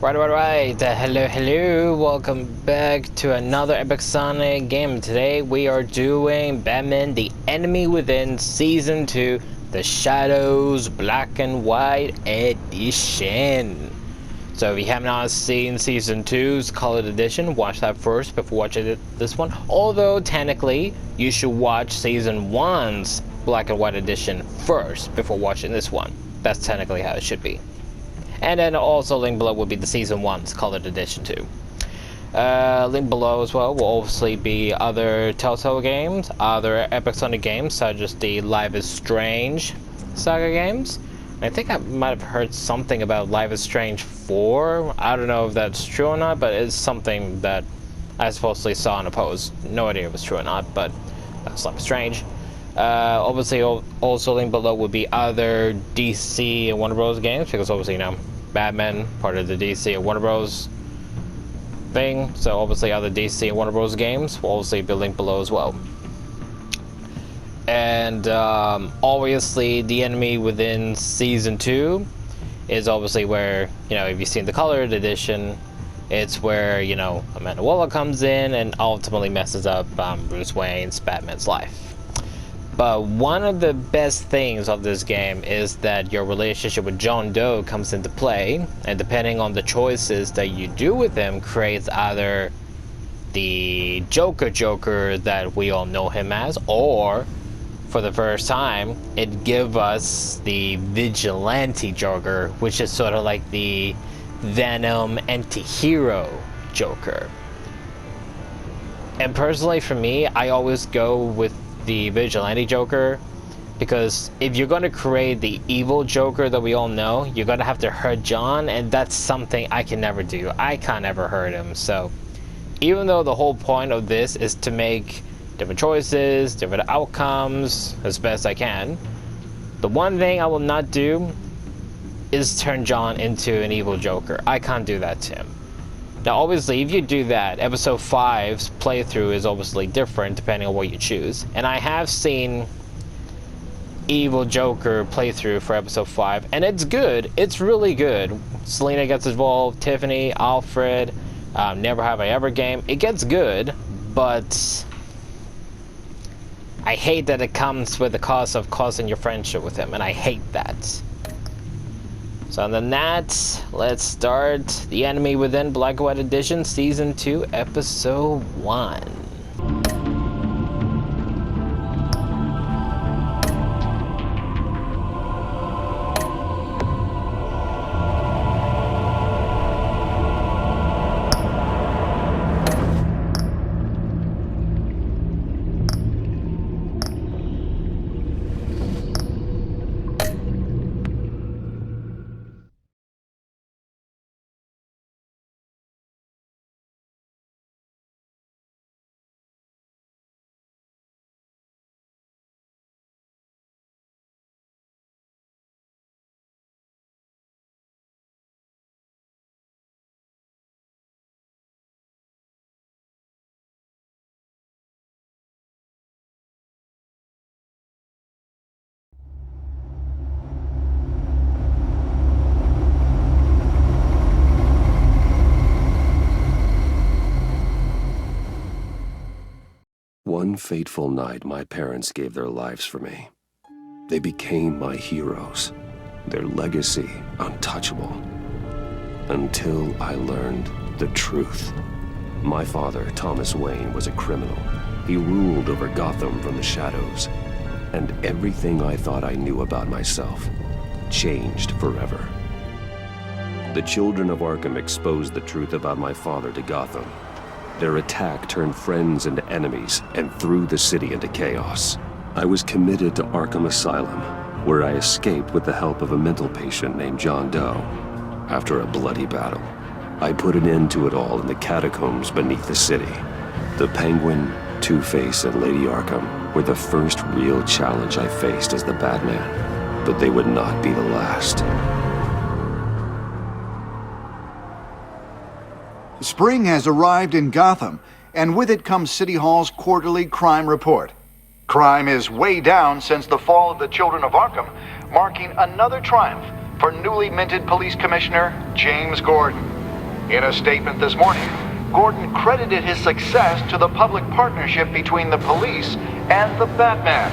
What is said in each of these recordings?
Right. Hello. Welcome back to another Epic Sonic game. Today we are doing Batman: The Enemy Within Season 2, The Shadows Black and White Edition. So if you have not seen Season 2's Colored Edition, watch that first before watching this one. Although, technically, you should watch Season 1's Black and White Edition first before watching this one. That's technically how it should be. And then also link below will be the Season 1's Colored Edition too. Link below as well will obviously be other Telltale games, other Epic Sonic games, such as the Life is Strange saga games. I think I might have heard something about Life is Strange 4. I don't know if that's true or not, but it's something that I supposedly saw in a post. No idea if it's true or not, but that's Life is Strange. Obviously, also linked below would be other DC and Warner Bros. Games, because obviously, you know, Batman, part of the DC and Warner Bros. Thing, so obviously other DC and Warner Bros. Games will obviously be linked below as well. And obviously, The Enemy Within Season 2 is obviously where, you know, if you've seen the Colored Edition, it's where, you know, Amanda Waller comes in and ultimately messes up Bruce Wayne's Batman's life. But one of the best things of this game is that your relationship with John Doe comes into play, and depending on the choices that you do with him creates either the Joker that we all know him as, or for the first time it gives us the Vigilante Joker, which is sort of like the Venom anti-hero Joker. And personally for me, I always go with the Vigilante Joker, because if you're going to create the evil Joker that we all know, you're going to have to hurt John, and that's something I can never do. I can't ever hurt him. So even though the whole point of this is to make different choices, different outcomes as best I can, the one thing I will not do is turn John into an evil Joker. I can't do that to him. Now obviously if you do that, episode 5's playthrough is obviously different depending on what you choose. And I have seen evil Joker playthrough for episode 5, and it's good. It's really good. Selena gets involved, Tiffany, Alfred, Never Have I Ever game. It gets good, but I hate that it comes with the cost of causing your friendship with him, and I hate that. So other than that, let's start The Enemy Within Black and White Edition Season 2 Episode 1. One fateful night, my parents gave their lives for me. They became my heroes, their legacy untouchable. Until I learned the truth. My father, Thomas Wayne, was a criminal. He ruled over Gotham from the shadows. And everything I thought I knew about myself changed forever. The children of Arkham exposed the truth about my father to Gotham. Their attack turned friends into enemies and threw the city into chaos. I was committed to Arkham Asylum, where I escaped with the help of a mental patient named John Doe. After a bloody battle, I put an end to it all in the catacombs beneath the city. The Penguin, Two-Face, and Lady Arkham were the first real challenge I faced as the Batman, but they would not be the last. Spring has arrived in Gotham, and with it comes City Hall's quarterly crime report. Crime is way down since the fall of the Children of Arkham, marking another triumph for newly minted Police Commissioner James Gordon. In a statement this morning, Gordon credited his success to the public partnership between the police and the Batman.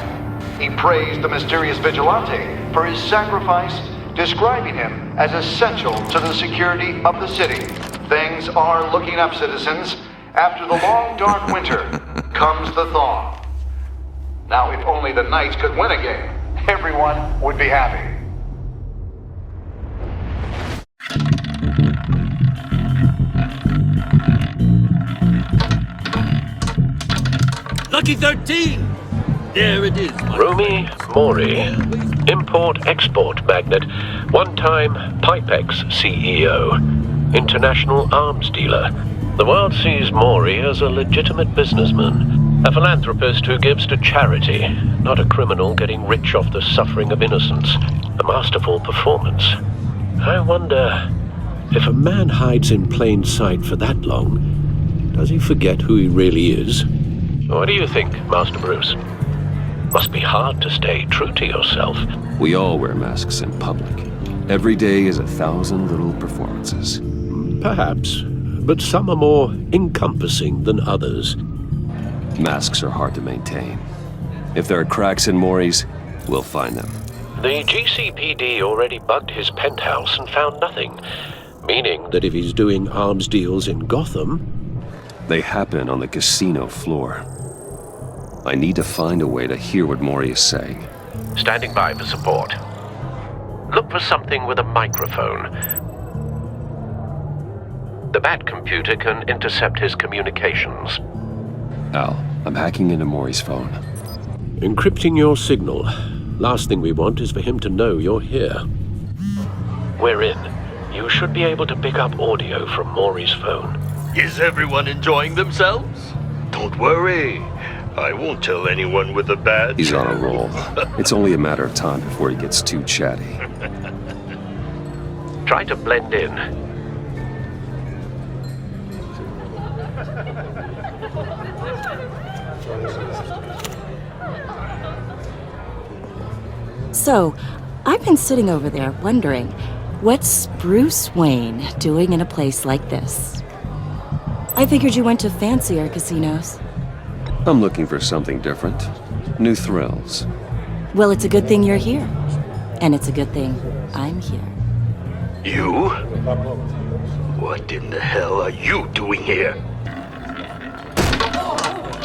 He praised the mysterious vigilante for his sacrifice, describing him as essential to the security of the city. Things are looking up, citizens. After the long, dark winter comes the thaw. Now, if only the Knights could win a game, everyone would be happy. Lucky 13! There it is. Romy Mori, import-export magnate, one-time Pipex CEO, international arms dealer. The world sees Mori as a legitimate businessman, a philanthropist who gives to charity, not a criminal getting rich off the suffering of innocence. A masterful performance. I wonder, if a man hides in plain sight for that long, does he forget who he really is? What do you think, Master Bruce? Must be hard to stay true to yourself. We all wear masks in public. Every day is 1,000 little performances. Perhaps, but some are more encompassing than others. Masks are hard to maintain. If there are cracks in Mori's, we'll find them. The GCPD already bugged his penthouse and found nothing, meaning that if he's doing arms deals in Gotham... They happen on the casino floor. I need to find a way to hear what Mori is saying. Standing by for support. Look for something with a microphone. The Bat computer can intercept his communications. Al, I'm hacking into Mori's phone. Encrypting your signal. Last thing we want is for him to know you're here. We're in. You should be able to pick up audio from Mori's phone. Is everyone enjoying themselves? Don't worry. I won't tell anyone with a badge. He's on a roll. It's only a matter of time before he gets too chatty. Try to blend in. So, I've been sitting over there wondering, what's Bruce Wayne doing in a place like this? I figured you went to fancier casinos. I'm looking for something different. New thrills. Well, it's a good thing you're here. And it's a good thing I'm here. You? What in the hell are you doing here?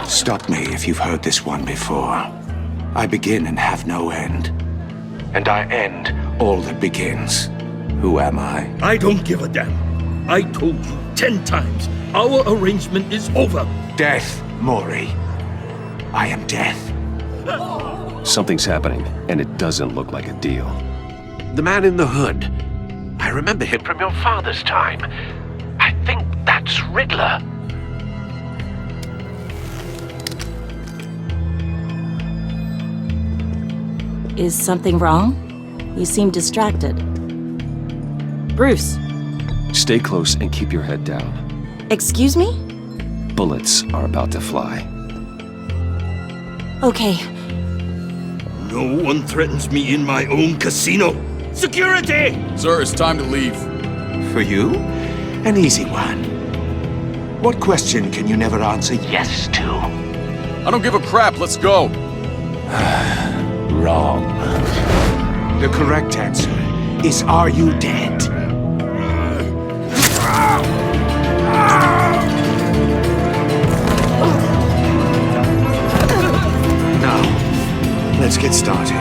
Stop me if you've heard this one before. I begin and have no end. And I end all that begins. Who am I? I don't give a damn. I told you 10 times. Our arrangement is over. Death, Mori. I am death. Something's happening, and it doesn't look like a deal. The man in the hood. I remember him from your father's time. I think that's Riddler. Is something wrong? You seem distracted. Bruce. Stay close and keep your head down. Excuse me? Bullets are about to fly. Okay. No one threatens me in my own casino. Security! Sir, it's time to leave. For you? An easy one. What question can you never answer yes to? I don't give a crap, let's go. Wrong. The correct answer is, are you dead? Now, let's get started.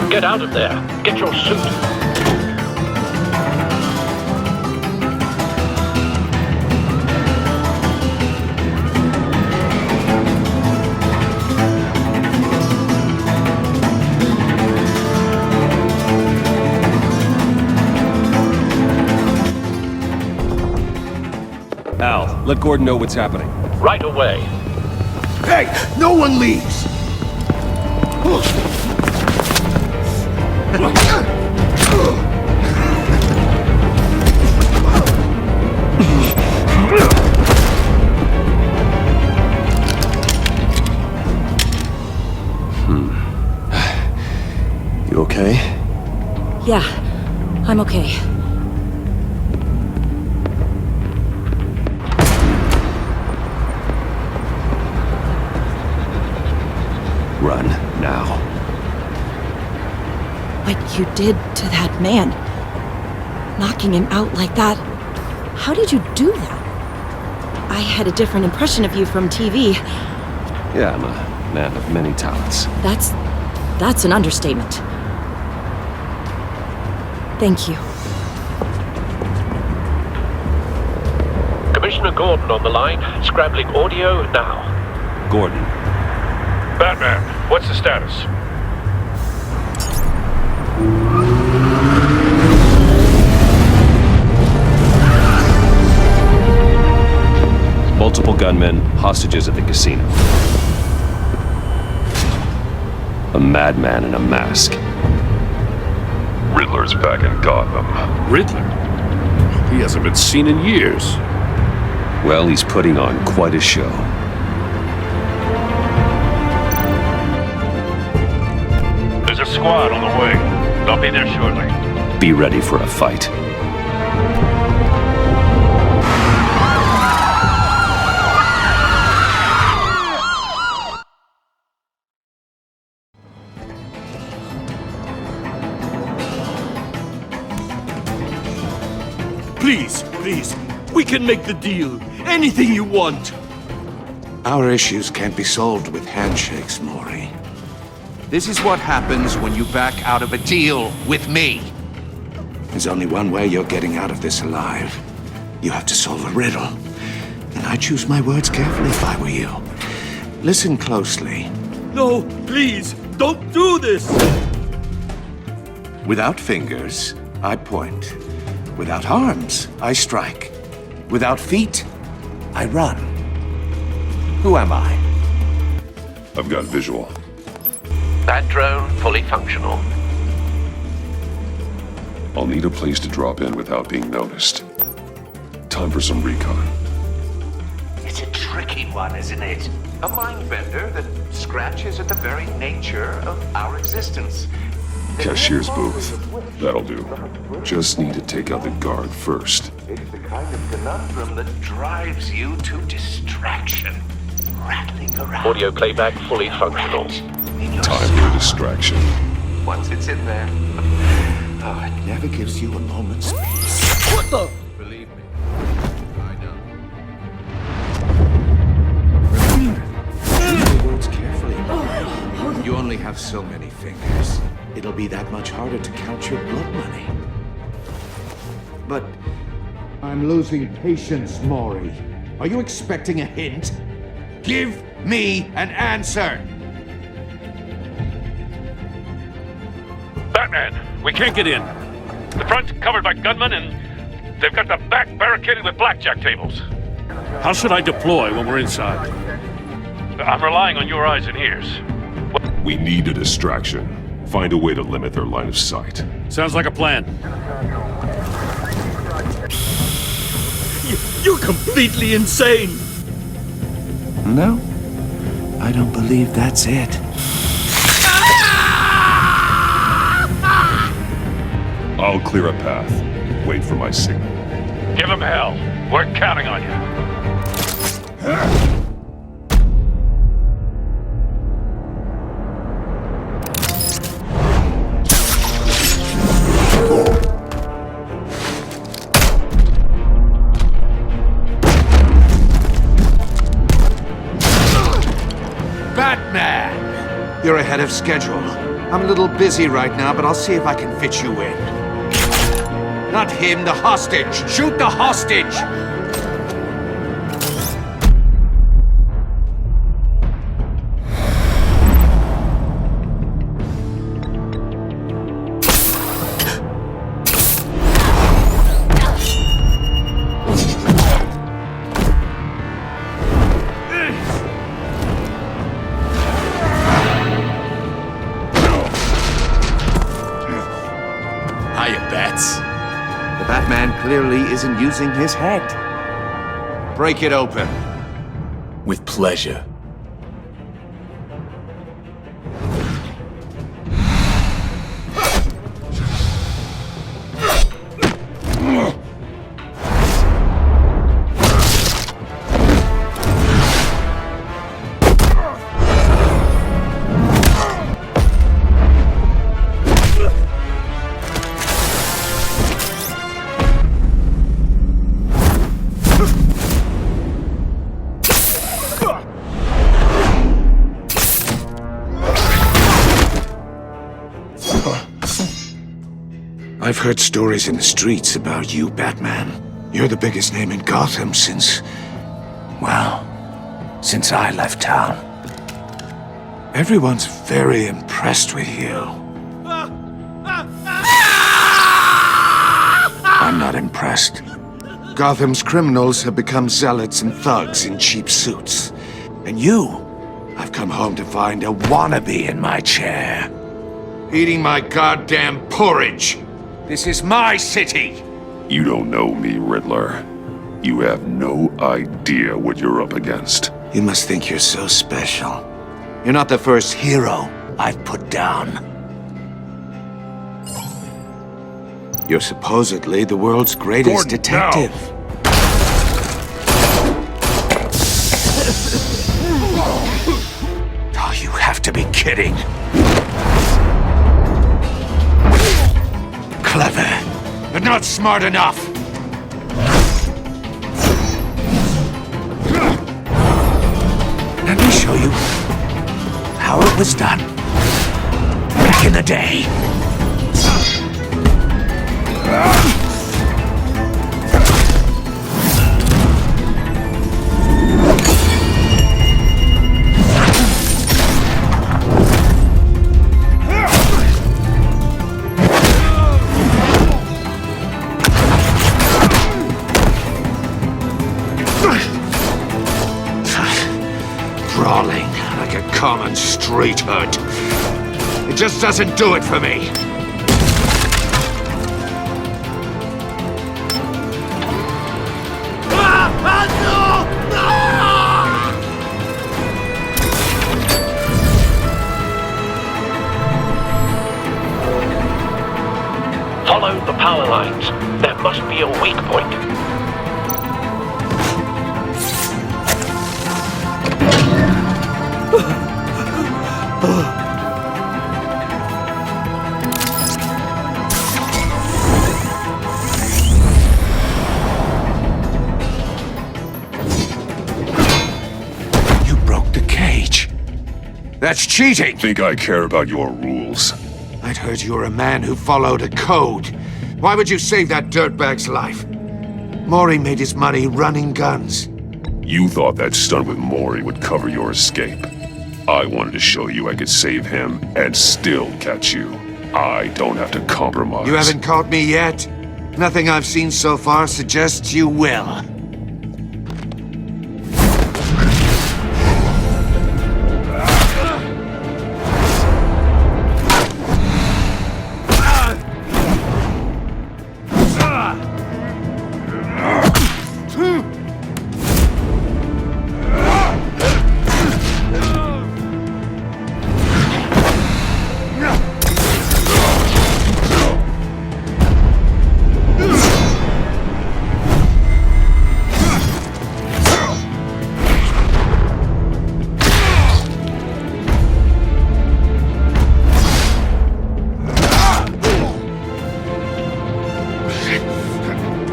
Get out of there. Get your suit. Al, let Gordon know what's happening. Right away. Hey, no one leaves! You okay? Yeah, I'm okay. Run, now. What you did to that man, knocking him out like that, how did you do that? I had a different impression of you from TV. Yeah, I'm a man of many talents. That's an understatement. Thank you. Commissioner Gordon on the line, scrambling audio now. Gordon. Batman, what's the status? Multiple gunmen, hostages at the casino. A madman in a mask. Riddler's back in Gotham. Riddler? He hasn't been seen in years. Well, he's putting on quite a show. There's a squad on the way. They'll be there shortly. Be ready for a fight. Please, we can make the deal. Anything you want. Our issues can't be solved with handshakes, Maury. This is what happens when you back out of a deal with me. There's only one way you're getting out of this alive. You have to solve a riddle. And I choose my words carefully if I were you. Listen closely. No, please, don't do this. Without fingers, I point. Without arms, I strike. Without feet, I run. Who am I? I've got visual. Bat drone fully functional. I'll need a place to drop in without being noticed. Time for some recon. It's a tricky one, isn't it? A mind bender that scratches at the very nature of our existence. Cashier's booth. That'll do. Just need to take out the guard first. It's the kind of conundrum that drives you to distraction. Rattling around. Audio playback fully functional. Time for a distraction. Once it's in there. Oh, it never gives you a moment's peace. What the? Believe me, I know. Read the words carefully. You only have so many fingers. It'll be that much harder to count your blood money. But I'm losing patience, Maury. Are you expecting a hint? Give me an answer! Batman, we can't get in. The front's covered by gunmen and they've got the back barricaded with blackjack tables. How should I deploy when we're inside? I'm relying on your eyes and ears. We need a distraction. Find a way to limit their line of sight. Sounds like a plan. You're completely insane! no, I don't believe that's it. I'll clear a path. Wait for my signal. Give him hell. We're counting on you. Batman! You're ahead of schedule. I'm a little busy right now, but I'll see if I can fit you in. Not him, the hostage! Shoot the hostage! Hiya, Bats. The Batman clearly isn't using his head. Break it open. With pleasure. I've heard stories in the streets about you, Batman. You're the biggest name in Gotham since... well, since I left town. Everyone's very impressed with you. I'm not impressed. Gotham's criminals have become zealots and thugs in cheap suits. And you, I've come home to find a wannabe in my chair. Eating my goddamn porridge. This is my city. You don't know me, Riddler. You have no idea what you're up against. You must think you're so special. You're not the first hero I've put down. You're supposedly the world's greatest detective. Oh, you have to be kidding. Clever, but not smart enough. Let me show you how it was done back in the day. Brawling like a common street hood. It just doesn't do it for me. Follow the power lines. There must be a weak point. You broke the cage. That's cheating! Think I care about your rules? I'd heard you were a man who followed a code. Why would you save that dirtbag's life? Maury made his money running guns. You thought that stunt with Maury would cover your escape. I wanted to show you I could save him and still catch you. I don't have to compromise. You haven't caught me yet? Nothing I've seen so far suggests you will.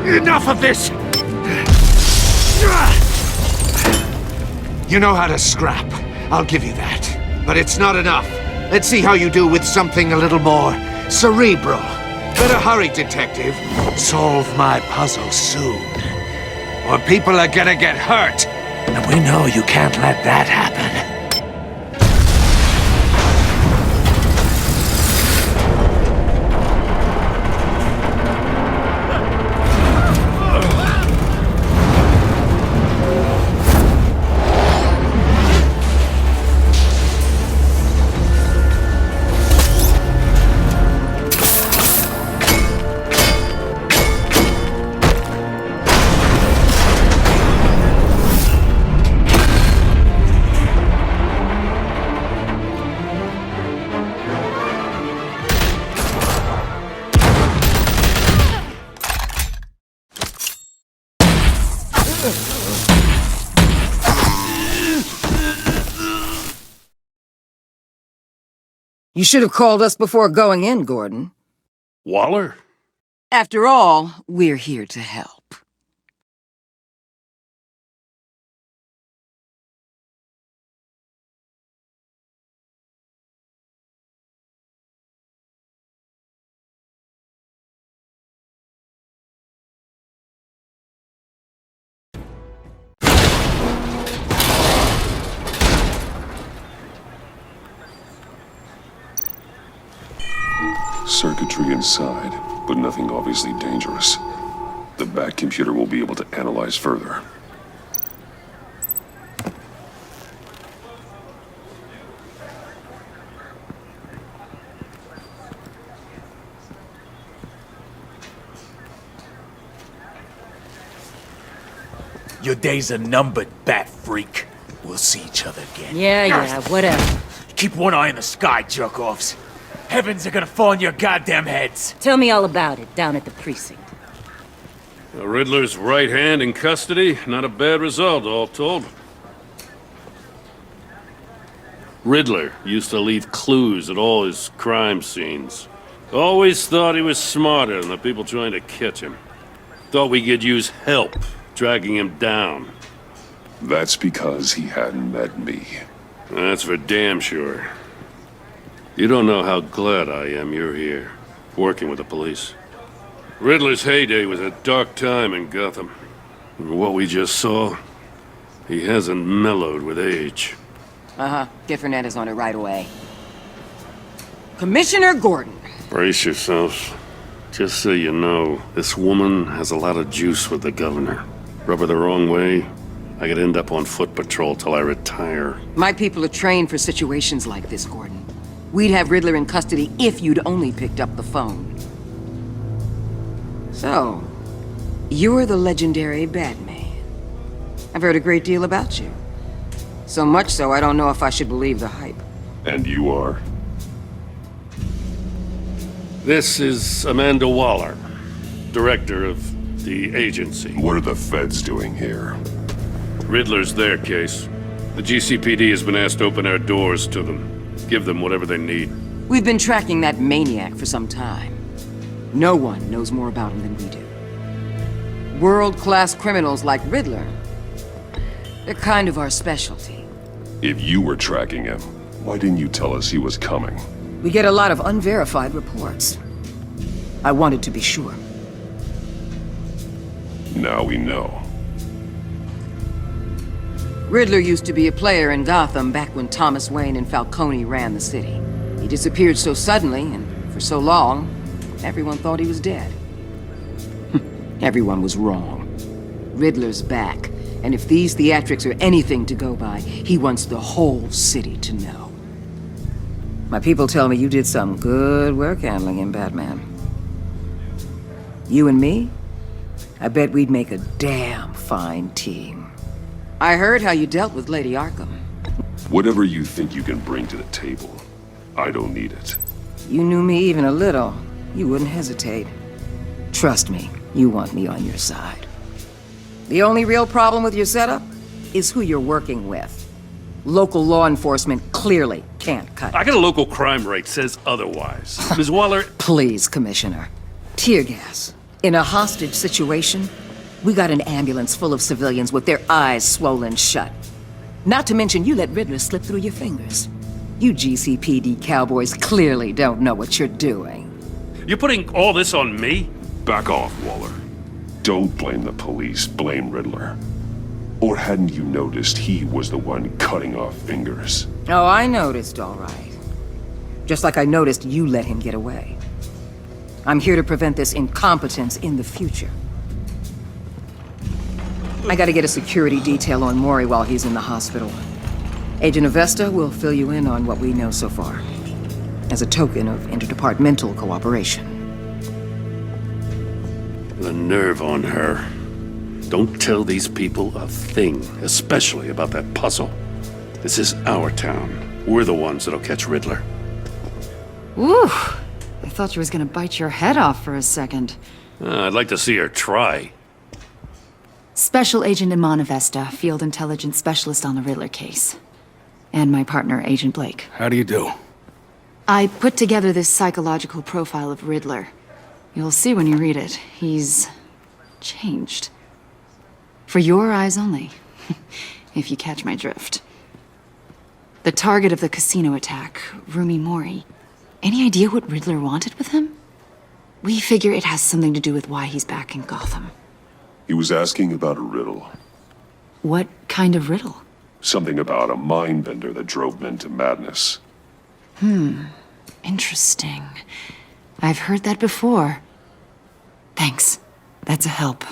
Enough of this! You know how to scrap. I'll give you that. But it's not enough. Let's see how you do with something a little more cerebral. Better hurry, detective. Solve my puzzle soon. Or people are gonna get hurt. And we know you can't let that happen. You should have called us before going in, Gordon. Waller? After all, we're here to help. Circuitry inside, but nothing obviously dangerous. The back computer will be able to analyze further. Your days are numbered, bat freak. We'll see each other again. Yeah, whatever. Keep one eye in the sky, jerk-offs. Heavens are gonna fall on your goddamn heads. Tell me all about it down at the precinct. The Riddler's right hand in custody. Not a bad result, all told. Riddler used to leave clues at all his crime scenes. Always thought he was smarter than the people trying to catch him. Thought we could use help dragging him down. That's because he hadn't met me. That's for damn sure. You don't know how glad I am you're here, working with the police. Riddler's heyday was a dark time in Gotham. And what we just saw, he hasn't mellowed with age. Uh-huh. Get Fernandez on it right away. Commissioner Gordon. Brace yourselves. Just so you know, this woman has a lot of juice with the governor. Rub her the wrong way, I could end up on foot patrol till I retire. My people are trained for situations like this, Gordon. We'd have Riddler in custody if you'd only picked up the phone. So, you're the legendary Batman. I've heard a great deal about you. So much so, I don't know if I should believe the hype. And you are? This is Amanda Waller, director of the agency. What are the feds doing here? Riddler's their case. The GCPD has been asked to open our doors to them. Give them whatever they need. We've been tracking that maniac for some time. No one knows more about him than we do. World-class criminals like Riddler, they're kind of our specialty. If you were tracking him, why didn't you tell us he was coming? We get a lot of unverified reports. I wanted to be sure. Now we know. Riddler used to be a player in Gotham back when Thomas Wayne and Falcone ran the city. He disappeared so suddenly and for so long, everyone thought he was dead. Everyone was wrong. Riddler's back, and if these theatrics are anything to go by, he wants the whole city to know. My people tell me you did some good work handling him, Batman. You and me? I bet we'd make a damn fine team. I heard how you dealt with Lady Arkham. Whatever you think you can bring to the table, I don't need it. You knew me even a little, you wouldn't hesitate. Trust me, you want me on your side. The only real problem with your setup is who you're working with. Local law enforcement clearly can't cut it. I got a local crime rate says otherwise. Ms. Waller... Please, Commissioner. Tear gas. In a hostage situation, we got an ambulance full of civilians with their eyes swollen shut. Not to mention you let Riddler slip through your fingers. You GCPD cowboys clearly don't know what you're doing. You're putting all this on me? Back off, Waller. Don't blame the police, blame Riddler. Or hadn't you noticed he was the one cutting off fingers? Oh, I noticed, all right. Just like I noticed you let him get away. I'm here to prevent this incompetence in the future. I gotta get a security detail on Mori while he's in the hospital. Agent Avesta will fill you in on what we know so far, as a token of interdepartmental cooperation. The nerve on her. Don't tell these people a thing, especially about that puzzle. This is our town. We're the ones that'll catch Riddler. Woo! I thought you was gonna bite your head off for a second. I'd like to see her try. Special Agent Iman Avesta, Field Intelligence Specialist on the Riddler case. And my partner, Agent Blake. How do you do? I put together this psychological profile of Riddler. You'll see when you read it. He's... changed. For your eyes only, if you catch my drift. The target of the casino attack, Rumi Mori. Any idea what Riddler wanted with him? We figure it has something to do with why he's back in Gotham. He was asking about a riddle. What kind of riddle? Something about a mind bender that drove men to madness. Interesting. I've heard that before. Thanks. That's a help.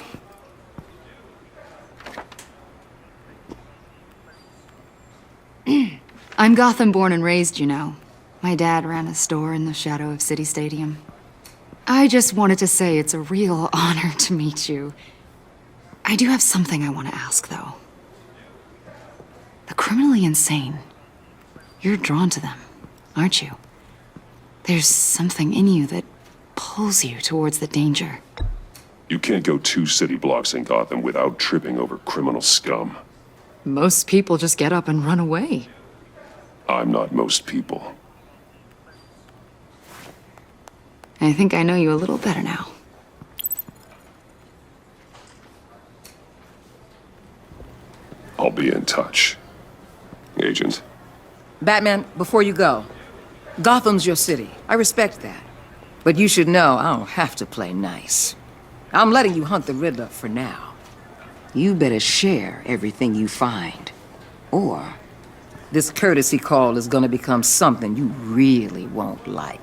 I'm Gotham born and raised, you know. My dad ran a store in the shadow of City Stadium. I just wanted to say it's a real honor to meet you. I do have something I want to ask, though. The criminally insane. You're drawn to them, aren't you? There's something in you that pulls you towards the danger. You can't go 2 city blocks in Gotham without tripping over criminal scum. Most people just get up and run away. I'm not most people. I think I know you a little better now. I'll be in touch. Agent. Batman, before you go, Gotham's your city. I respect that. But you should know I don't have to play nice. I'm letting you hunt the Riddler for now. You better share everything you find. Or this courtesy call is gonna become something you really won't like.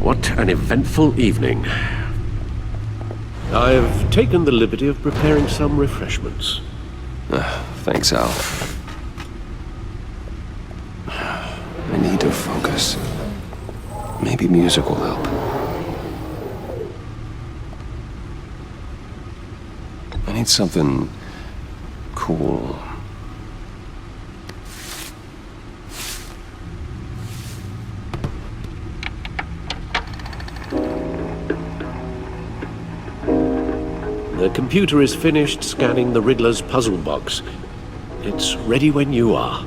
What an eventful evening. I've taken the liberty of preparing some refreshments. Thanks, Al. I need to focus. Maybe music will help. I need something cool. The computer is finished scanning the Riddler's puzzle box. It's ready when you are.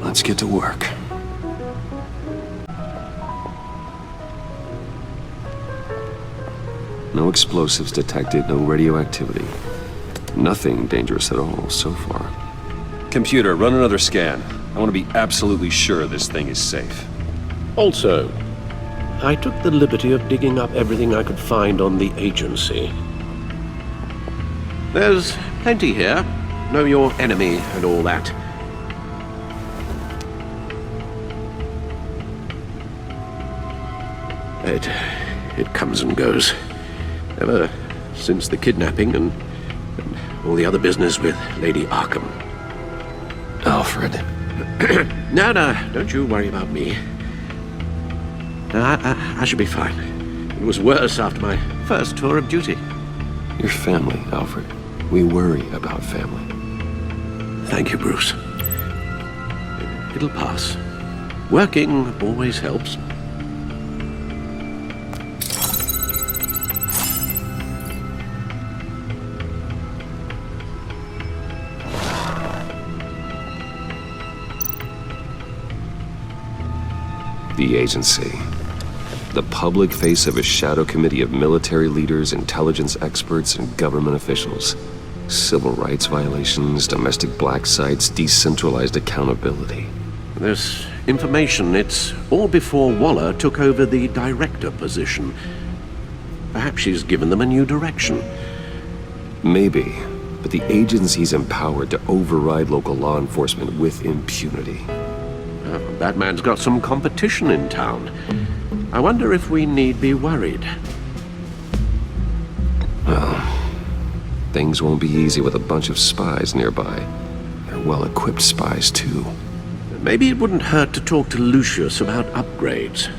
Let's get to work. No explosives detected, no radioactivity. Nothing dangerous at all so far. Computer, run another scan. I want to be absolutely sure this thing is safe. Also, I took the liberty of digging up everything I could find on the agency. There's plenty here. Know your enemy and all that. It comes and goes. Ever since the kidnapping and all the other business with Lady Arkham. Alfred. No, don't you worry about me. No, I should be fine. It was worse after my first tour of duty. Your family, Alfred. We worry about family. Thank you, Bruce. It'll pass. Working always helps. The agency. The public face of a shadow committee of military leaders, intelligence experts, and government officials. Civil rights violations, domestic black sites, decentralized accountability. This information, it's all before Waller took over the director position. Perhaps she's given them a new direction. Maybe, but the agency's empowered to override local law enforcement with impunity. Batman's got some competition in town. I wonder if we need be worried. Well, things won't be easy with a bunch of spies nearby. They're well-equipped spies, too. Maybe it wouldn't hurt to talk to Lucius about upgrades.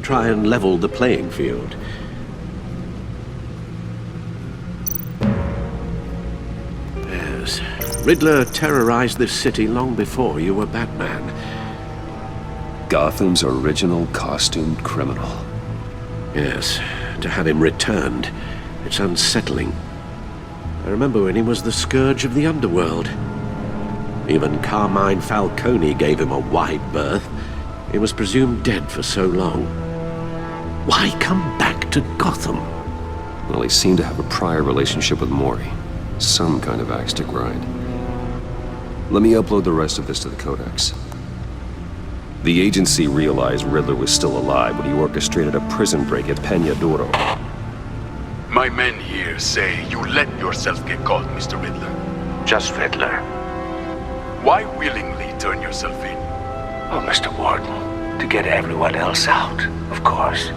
Try and level the playing field. Riddler terrorized this city long before you were Batman. Gotham's original costumed criminal. Yes, to have him returned, it's unsettling. I remember when he was the scourge of the underworld. Even Carmine Falcone gave him a wide berth. He was presumed dead for so long. Why come back to Gotham? Well, he seemed to have a prior relationship with Mori. Some kind of axe to grind. Let me upload the rest of this to the Codex. The agency realized Riddler was still alive when he orchestrated a prison break at Peña Duro. My men here say you let yourself get caught, Mr. Riddler. Just Riddler. Why willingly turn yourself in? Oh, Mr. Warden, to get everyone else out, of course.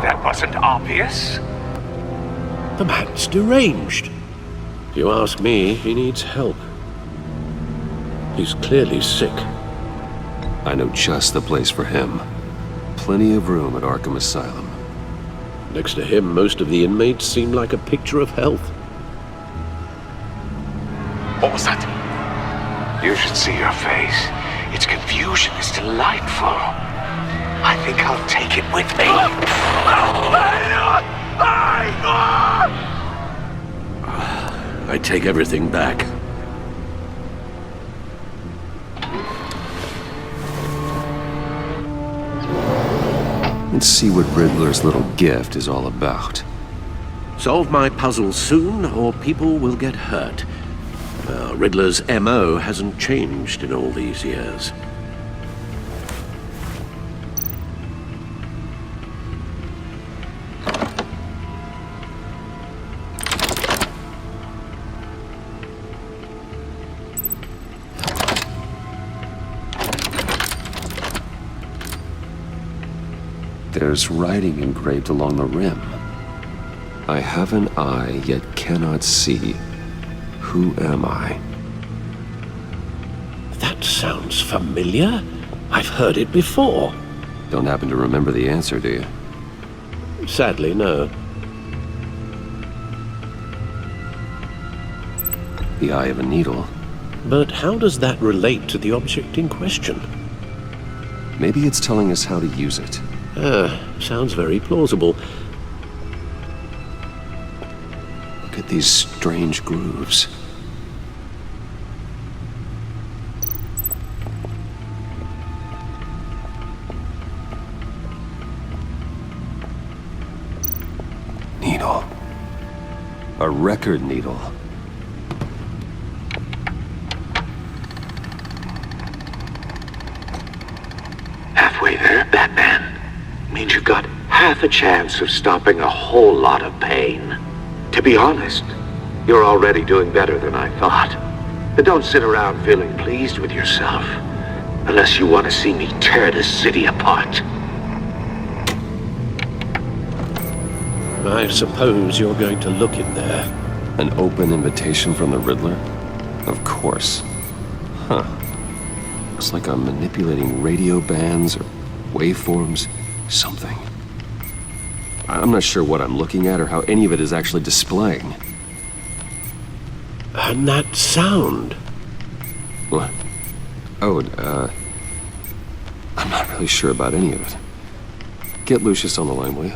That wasn't obvious. The man's deranged. If you ask me, he needs help. He's clearly sick. I know just the place for him. Plenty of room at Arkham Asylum. Next to him, most of the inmates seem like a picture of health. What was that? You should see your face. Its confusion is delightful. I think I'll take it with me. I take everything back. Let's see what Riddler's little gift is all about. Solve my puzzle soon, or people will get hurt. Riddler's M.O. hasn't changed in all these years. There's writing engraved along the rim. I have an eye, yet cannot see. Who am I? That sounds familiar. I've heard it before. Don't happen to remember the answer, do you? Sadly, no. The eye of a needle. But how does that relate to the object in question? Maybe it's telling us how to use it. Sounds very plausible. Look at these strange grooves. Needle. A record needle. Halfway there, Batman. Means you got half a chance of stopping a whole lot of pain. To be honest, you're already doing better than I thought. But don't sit around feeling pleased with yourself, unless you want to see me tear this city apart. I suppose you're going to look in there. An open invitation from the Riddler? Of course. Huh. Looks like I'm manipulating radio bands or waveforms. Something. I'm not sure what I'm looking at or how any of it is actually displaying. And that sound. What? Oh, I'm not really sure about any of it. Get Lucius on the line, will you?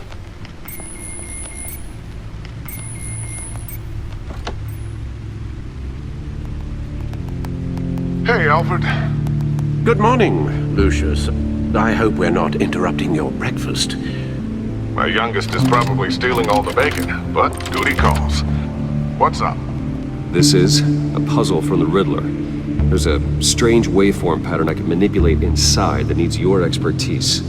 Hey, Alfred. Good morning, Lucius. I hope we're not interrupting your breakfast. My youngest is probably stealing all the bacon, but duty calls. What's up? This is a puzzle from the Riddler. There's a strange waveform pattern I can manipulate inside that needs your expertise.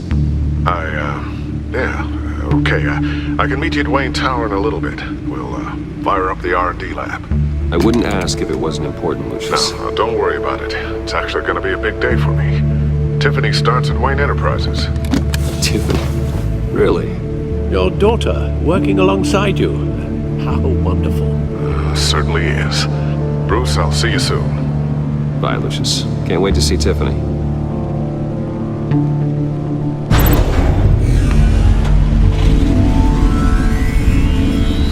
Okay. I can meet you at Wayne Tower in a little bit. We'll, fire up the R&D lab. I wouldn't ask if it wasn't important, Lucius. No, don't worry about it. It's actually gonna be a big day for me. Tiffany starts at Wayne Enterprises. Tiffany? Really? Your daughter working alongside you. How wonderful. Certainly is. Bruce, I'll see you soon. Bye, Lucius. Can't wait to see Tiffany.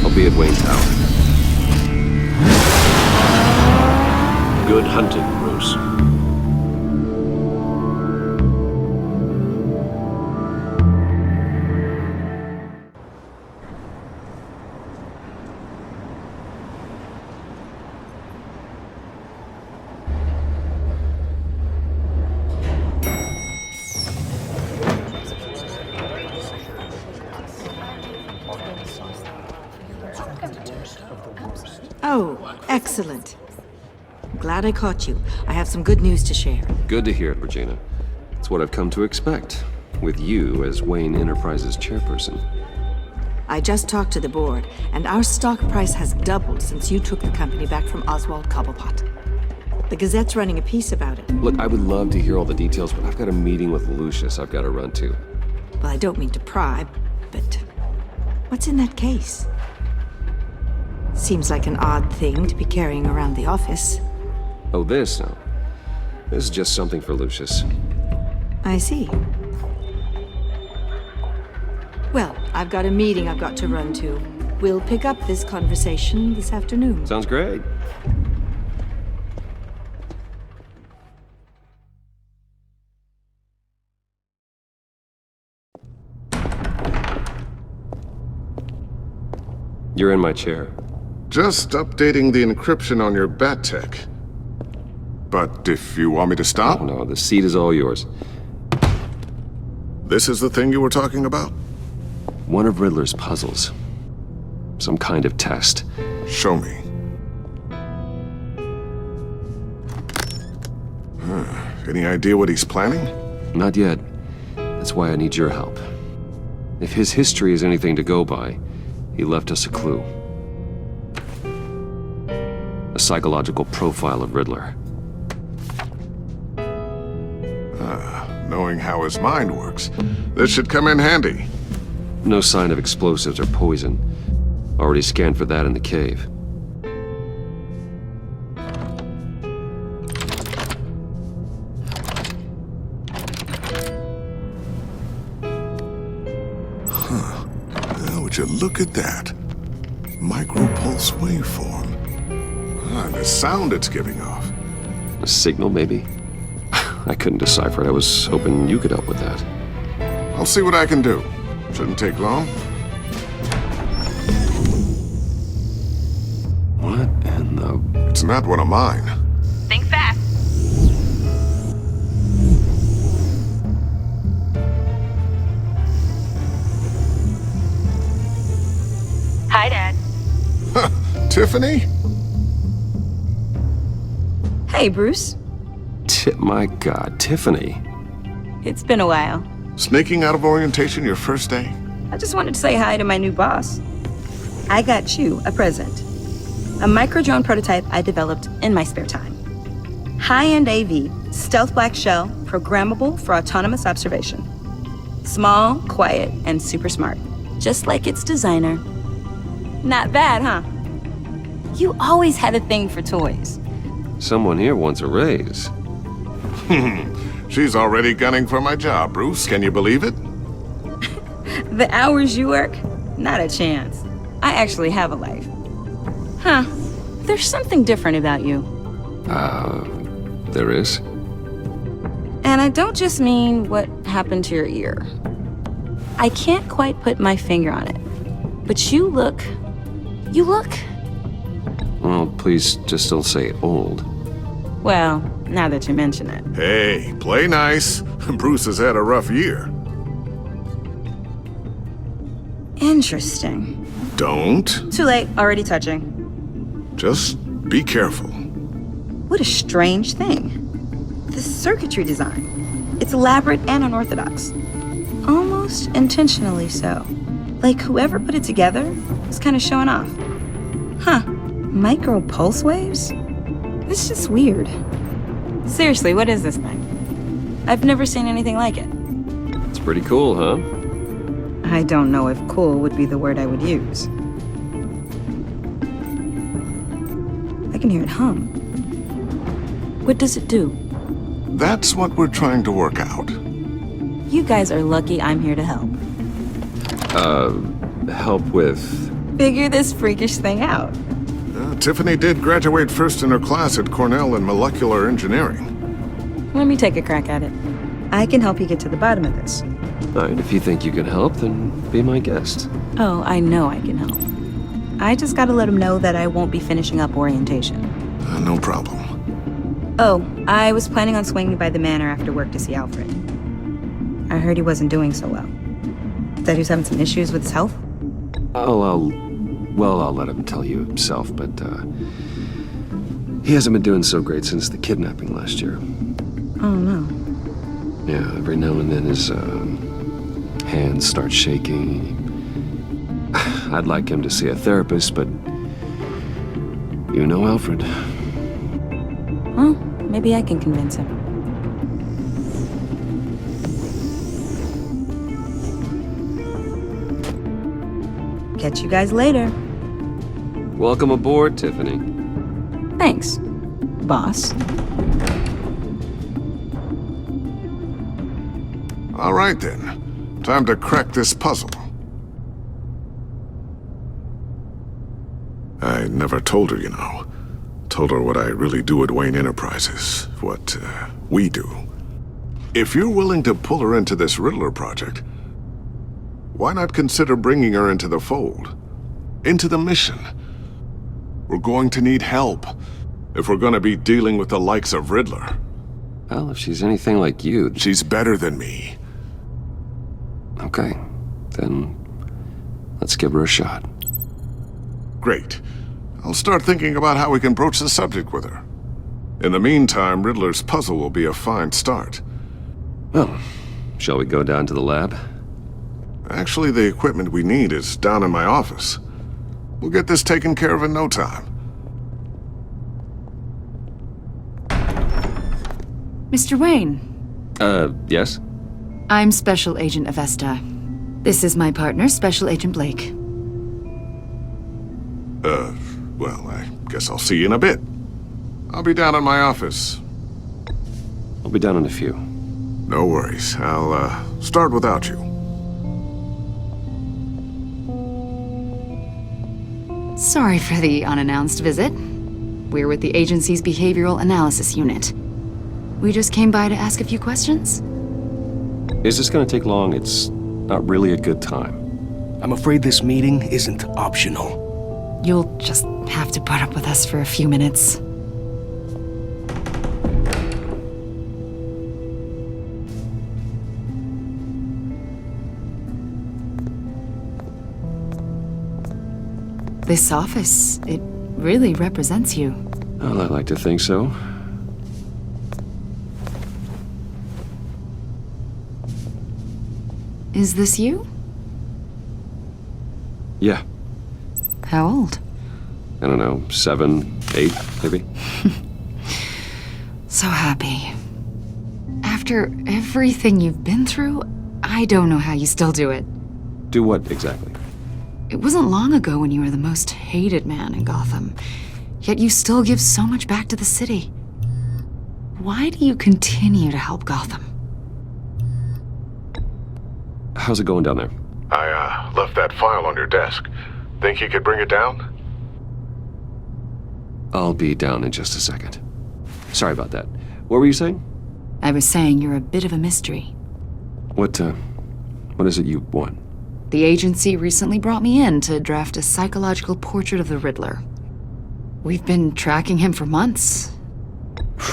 I'll be at Wayne Tower. hunting, Bruce. Oh, excellent. Glad I caught you. I have some good news to share. Good to hear it, Regina. It's what I've come to expect, with you as Wayne Enterprises chairperson. I just talked to the board, and our stock price has doubled since you took the company back from Oswald Cobblepot. The Gazette's running a piece about it. Look, I would love to hear all the details, but I've got a meeting with Lucius I've got to run to. Well, I don't mean to pry, but what's in that case? Seems like an odd thing to be carrying around the office. Oh, this? No. This is just something for Lucius. I see. Well, I've got a meeting I've got to run to. We'll pick up this conversation this afternoon. Sounds great. You're in my chair. Just updating the encryption on your bat tech. But if you want me to stop? Oh, no, the seat is all yours. This is the thing you were talking about? One of Riddler's puzzles. Some kind of test. Show me. Any idea what he's planning? Not yet. That's why I need your help. If his history is anything to go by, he left us a clue. A psychological profile of Riddler. Knowing how his mind works, this should come in handy. No sign of explosives or poison. Already scanned for that in the cave. Would you look at that? Micropulse waveform. And the sound it's giving off. A signal, maybe? I couldn't decipher it. I was hoping you could help with that. I'll see what I can do. Shouldn't take long. What in the... It's not one of mine. Think fast. Hi, Dad. Tiffany? Hey, Bruce. My God, Tiffany. It's been a while. Sneaking out of orientation your first day? I just wanted to say hi to my new boss. I got you a present. A micro-drone prototype I developed in my spare time. High-end AV, stealth black shell, programmable for autonomous observation. Small, quiet, and super smart. Just like its designer. Not bad, huh? You always had a thing for toys. Someone here wants a raise. She's already gunning for my job, Bruce. Can you believe it? The hours you work? Not a chance. I actually have a life. Huh. There's something different about you. There is? And I don't just mean what happened to your ear. I can't quite put my finger on it. But you look... Well, please just don't say old. Well, now that you mention it. Hey, play nice. Bruce has had a rough year. Interesting. Don't. Too late, already touching. Just be careful. What a strange thing. The circuitry design. It's elaborate and unorthodox. Almost intentionally so. Like whoever put it together was kind of showing off. Huh. Micro pulse waves? It's just weird. Seriously, what is this thing? I've never seen anything like it. It's pretty cool, huh? I don't know if cool would be the word I would use. I can hear it hum. What does it do? That's what we're trying to work out. You guys are lucky I'm here to help. Help with... Figure this freakish thing out. Tiffany did graduate first in her class at Cornell in molecular engineering. Let me take a crack at it. I can help you get to the bottom of this. Alright, if you think you can help, then be my guest. Oh, I know I can help. I just gotta let him know that I won't be finishing up orientation. No problem. Oh, I was planning on swinging by the manor after work to see Alfred. I heard he wasn't doing so well. Said he was having some issues with his health? I'll let him tell you himself, but, he hasn't been doing so great since the kidnapping last year. Oh, no. Yeah, every now and then his, hands start shaking. I'd like him to see a therapist, but you know Alfred. Well, maybe I can convince him. Catch you guys later. Welcome aboard, Tiffany. Thanks, boss. All right then. Time to crack this puzzle. I never told her, you know. Told her what I really do at Wayne Enterprises. What, we do. If you're willing to pull her into this Riddler project, why not consider bringing her into the fold? Into the mission? We're going to need help if we're going to be dealing with the likes of Riddler. Well, if she's anything like you... She's better than me. Okay, then let's give her a shot. Great. I'll start thinking about how we can broach the subject with her. In the meantime, Riddler's puzzle will be a fine start. Well, shall we go down to the lab? Actually, the equipment we need is down in my office. We'll get this taken care of in no time. Mr. Wayne. Yes? I'm Special Agent Avesta. This is my partner, Special Agent Blake. Well, I guess I'll see you in a bit. I'll be down in my office. I'll be down in a few. No worries. I'll, start without you. Sorry for the unannounced visit. We're with the agency's Behavioral Analysis Unit. We just came by to ask a few questions. Is this gonna take long? It's not really a good time. I'm afraid this meeting isn't optional. You'll just have to put up with us for a few minutes. This office, it really represents you. Well, I like to think so. Is this you? Yeah. How old? I don't know, 7, 8, maybe? So happy. After everything you've been through, I don't know how you still do it. Do what exactly? It wasn't long ago when you were the most hated man in Gotham, yet you still give so much back to the city. Why do you continue to help Gotham? How's it going down there? I, left that file on your desk. Think you could bring it down? I'll be down in just a second. Sorry about that. What were you saying? I was saying you're a bit of a mystery. What is it you want? The agency recently brought me in to draft a psychological portrait of the Riddler. We've been tracking him for months.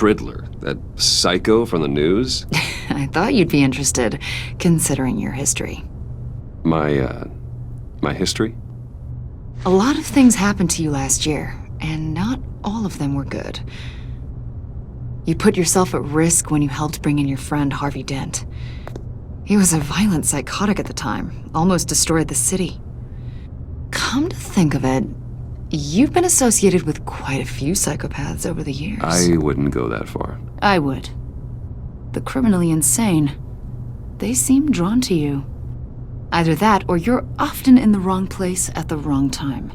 Riddler? That psycho from the news? I thought you'd be interested, considering your history. My history? A lot of things happened to you last year, and not all of them were good. You put yourself at risk when you helped bring in your friend Harvey Dent. He was a violent psychotic at the time, almost destroyed the city. Come to think of it, you've been associated with quite a few psychopaths over the years. I wouldn't go that far. I would. The criminally insane, they seem drawn to you. Either that, or you're often in the wrong place at the wrong time.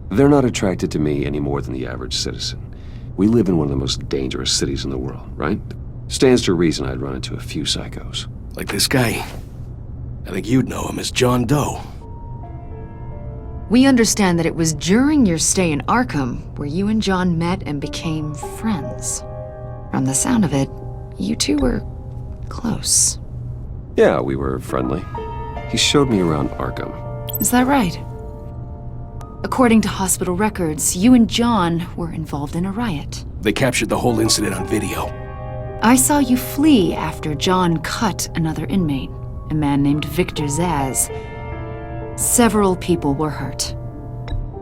They're not attracted to me any more than the average citizen. We live in one of the most dangerous cities in the world, right? Stands to reason I'd run into a few psychos. Like this guy. I think you'd know him as John Doe. We understand that it was during your stay in Arkham where you and John met and became friends. From the sound of it, you two were close. Yeah, we were friendly. He showed me around Arkham. Is that right? According to hospital records, you and John were involved in a riot. They captured the whole incident on video. I saw you flee after John cut another inmate, a man named Victor Zaz. Several people were hurt.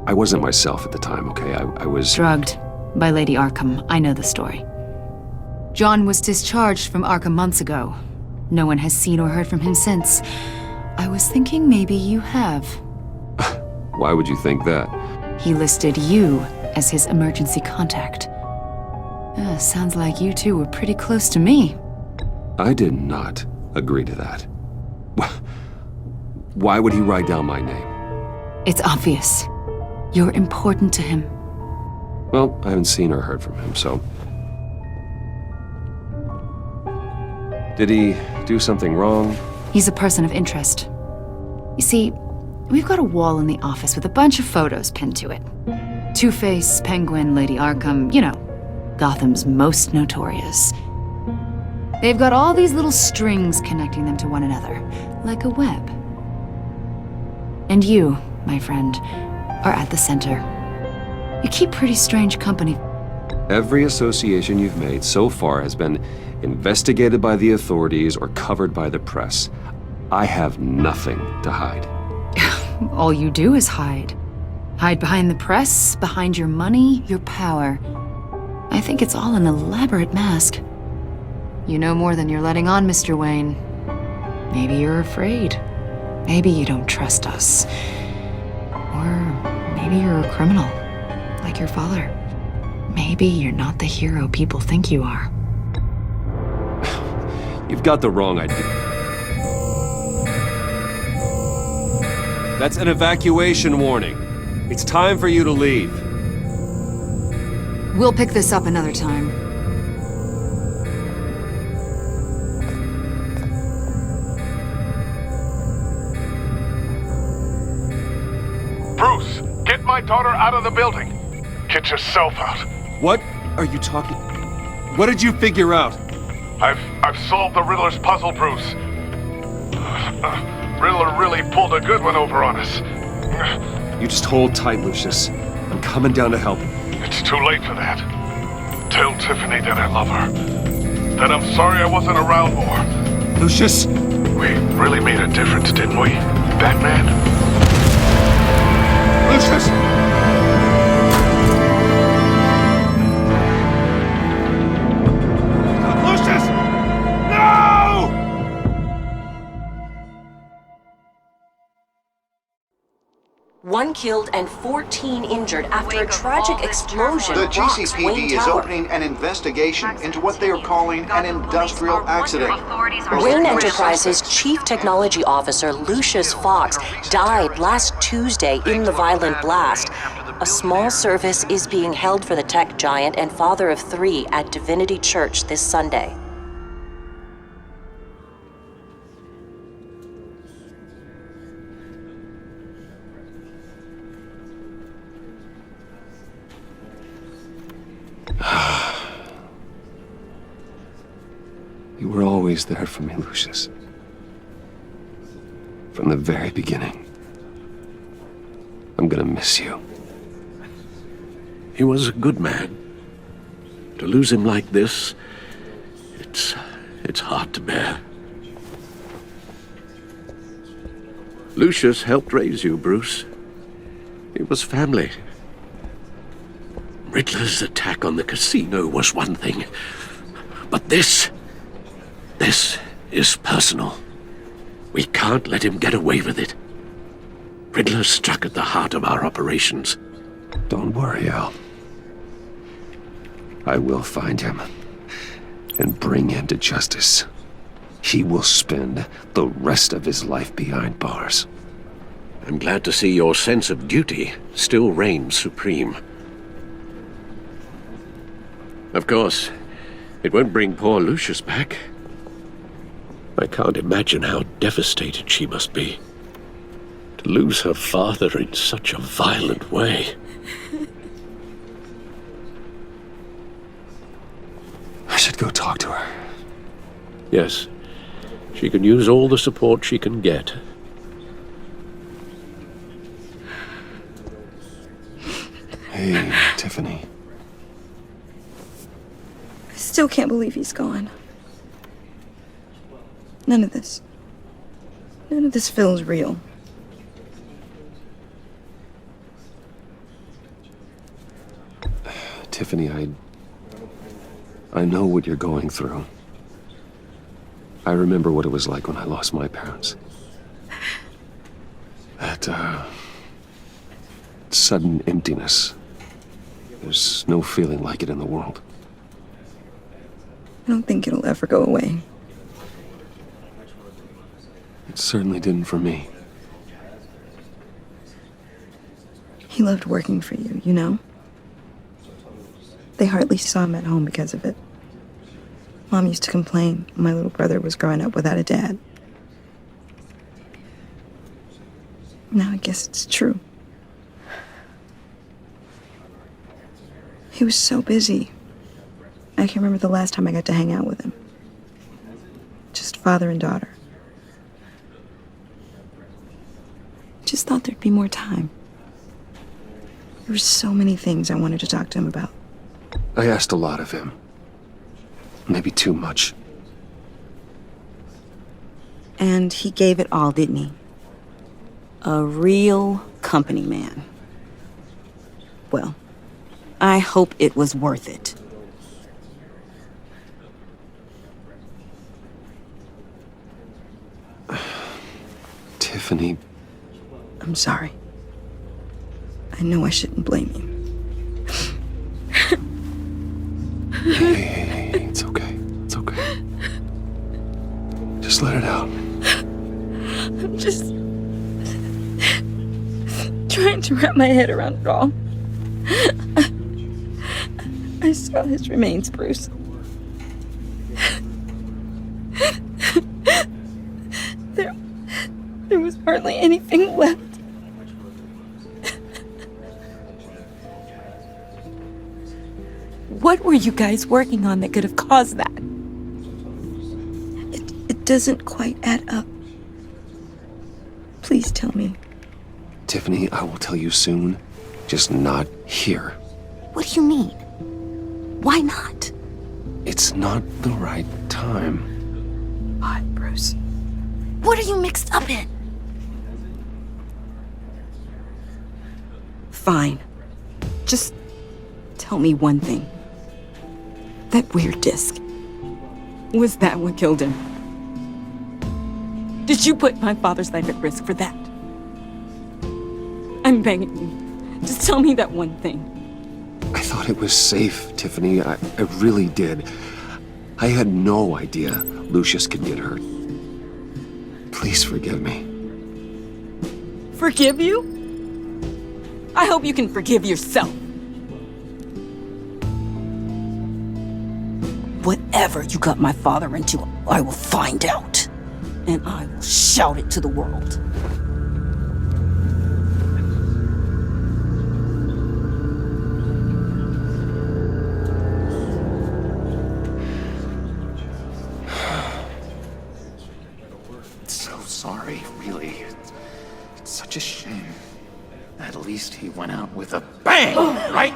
I wasn't myself at the time, okay? I was... Drugged by Lady Arkham. I know the story. John was discharged from Arkham months ago. No one has seen or heard from him since. I was thinking maybe you have. Why would you think that? He listed you as his emergency contact. Sounds like you two were pretty close to me. I did not agree to that. Why would he write down my name? It's obvious. You're important to him. Well, I haven't seen or heard from him, so... Did he do something wrong? He's a person of interest. You see, we've got a wall in the office with a bunch of photos pinned to it. Two-Face, Penguin, Lady Arkham, you know, Gotham's most notorious. They've got all these little strings connecting them to one another, like a web. And you, my friend, are at the center. You keep pretty strange company. Every association you've made so far has been investigated by the authorities or covered by the press. I have nothing to hide. All you do is hide. Hide behind the press, behind your money, your power. I think it's all an elaborate mask. You know more than you're letting on, Mr. Wayne. Maybe you're afraid. Maybe you don't trust us. Or maybe you're a criminal, like your father. Maybe you're not the hero people think you are. You've got the wrong idea. That's an evacuation warning. It's time for you to leave. We'll pick this up another time. Bruce, get my daughter out of the building. Get yourself out. What are you talking... What did you figure out? I've solved the Riddler's puzzle, Bruce. Riddler really pulled a good one over on us. You just hold tight, Lucius. I'm coming down to help. It's too late for that. Tell Tiffany that I love her. That I'm sorry I wasn't around more. Lucius! We really made a difference, didn't we, Batman? Lucius! Lucius! No! One killed and 14 injured after a tragic explosion The rocks GCPD Wayne is Tower. opening an investigation into what they are calling an industrial accident. Wayne Enterprises' Chief Technology Officer Lucius Fox died last Tuesday in the violent blast. A small service is being held for the tech giant and father of 3 at Divinity Church this Sunday. You were always there for me, Lucius. From the very beginning. I'm gonna miss you. He was a good man. To lose him like this, it's hard to bear. Lucius helped raise you, Bruce. It was family. Riddler's attack on the casino was one thing, but this is personal. We can't let him get away with it. Riddler struck at the heart of our operations. Don't worry, Al. I will find him and bring him to justice. He will spend the rest of his life behind bars. I'm glad to see your sense of duty still reigns supreme. Of course, it won't bring poor Lucius back. I can't imagine how devastated she must be. To lose her father in such a violent way. I should go talk to her. Yes, she can use all the support she can get. Hey, Tiffany. I still can't believe he's gone. None of this feels real. Tiffany, I know what you're going through. I remember what it was like when I lost my parents. That, sudden emptiness. There's no feeling like it in the world. I don't think it'll ever go away. It certainly didn't for me. He loved working for you, you know? They hardly saw him at home because of it. Mom used to complain my little brother was growing up without a dad. Now I guess it's true. He was so busy. I can't remember the last time I got to hang out with him. Just father and daughter. Just thought there'd be more time. There were so many things I wanted to talk to him about. I asked a lot of him. Maybe too much. And he gave it all, didn't he? A real company man. Well, I hope it was worth it. Tiffany. I'm sorry. I know I shouldn't blame you. Hey, it's okay. It's okay. Just let it out. I'm just trying to wrap my head around it all. I saw his remains, Bruce. There was hardly anything left. What were you guys working on that could have caused that? It doesn't quite add up. Please tell me. Tiffany, I will tell you soon. Just not here. What do you mean? Why not? It's not the right time. Why, Bruce? What are you mixed up in? Fine. Just tell me one thing. That weird disc. Was that what killed him? Did you put my father's life at risk for that? I'm begging you. Just tell me that one thing. I thought it was safe, Tiffany. I really did. I had no idea Lucius could get hurt. Please forgive me. Forgive you? I hope you can forgive yourself. Whatever you got my father into, I will find out. And I will shout it to the world. So sorry, really. It's such a shame. At least he went out with a bang, right?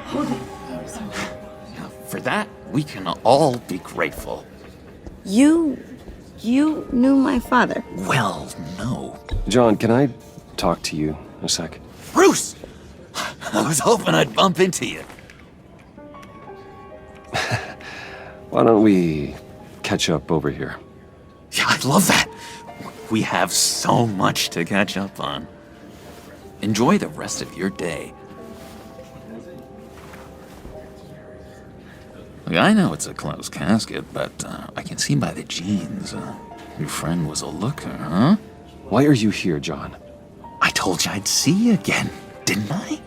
For that, we can all be grateful. You knew my father? Well, no. John, can I talk to you a sec? Bruce! I was hoping I'd bump into you. Why don't we catch up over here? Yeah, I'd love that. We have so much to catch up on. Enjoy the rest of your day. Look, I know it's a closed casket, but I can see by the jeans. Your friend was a looker, huh? Why are you here, John? I told you I'd see you again, didn't I?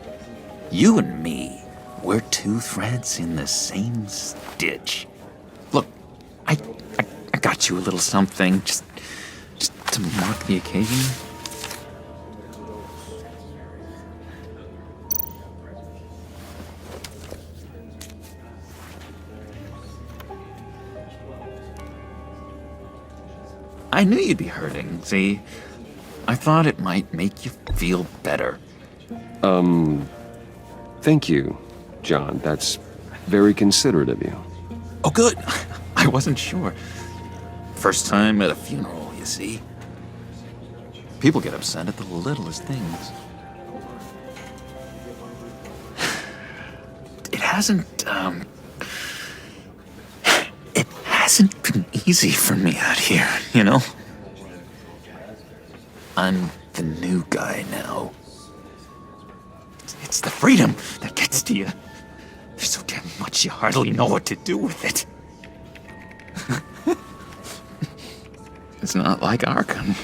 You and me, we're two threads in the same stitch. Look, I got you a little something, just to mark the occasion. I knew you'd be hurting, see? I thought it might make you feel better. Thank you, John. That's very considerate of you. Oh, good. I wasn't sure. First time at a funeral, you see? People get upset at the littlest things. It hasn't been easy for me out here, you know? I'm the new guy now. It's the freedom that gets to you. There's so damn much you hardly know what to do with it. It's not like Arkham.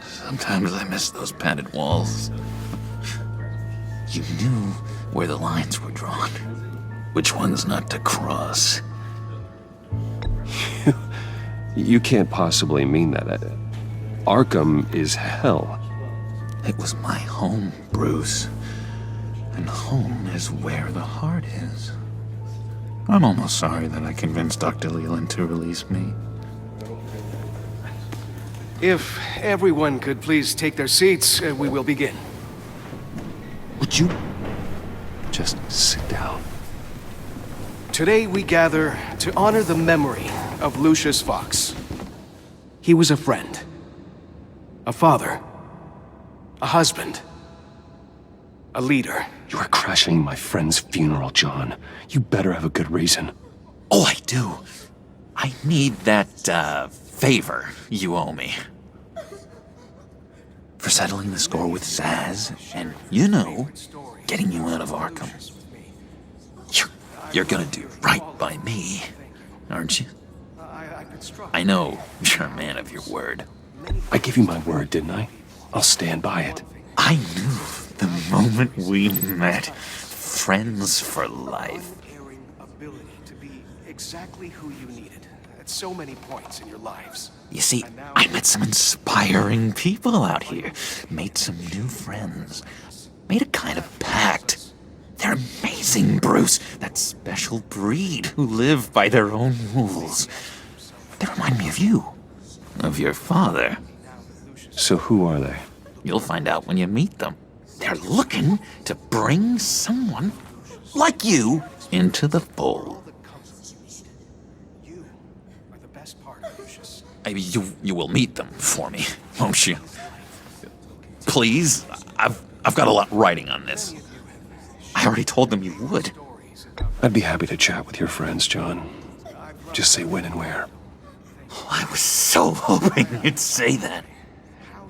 Sometimes I miss those padded walls. You knew where the lines were drawn, which ones not to cross. You can't possibly mean that. Arkham is hell. It was my home, Bruce. And home is where the heart is. I'm almost sorry that I convinced Dr. Leland to release me. If everyone could please take their seats, we will begin. Would you just sit down? Today we gather to honor the memory of Lucius Fox. He was a friend, a father, a husband, a leader. You are crashing my friend's funeral, John. You better have a good reason. Oh, I do. I need that, favor you owe me. For settling the score with Zaz, and, you know, getting you out of Arkham. You're gonna do right by me, aren't you? I know you're a man of your word. I gave you my word, didn't I? I'll stand by it. I knew the moment we met. Friends for life. Ability to be exactly who you needed at so many points in your lives. You see, I met some inspiring people out here. Made some new friends. Made a kind of pact. They're amazing, Bruce. That special breed who live by their own rules. They remind me of you. Of your father. So who are they? You'll find out when you meet them. They're looking to bring someone like you into the fold. You will meet them for me, won't you? Please, I've got a lot writing on this. I already told them you would. I'd be happy to chat with your friends, John. Just say when and where. Oh, I was so hoping you'd say that.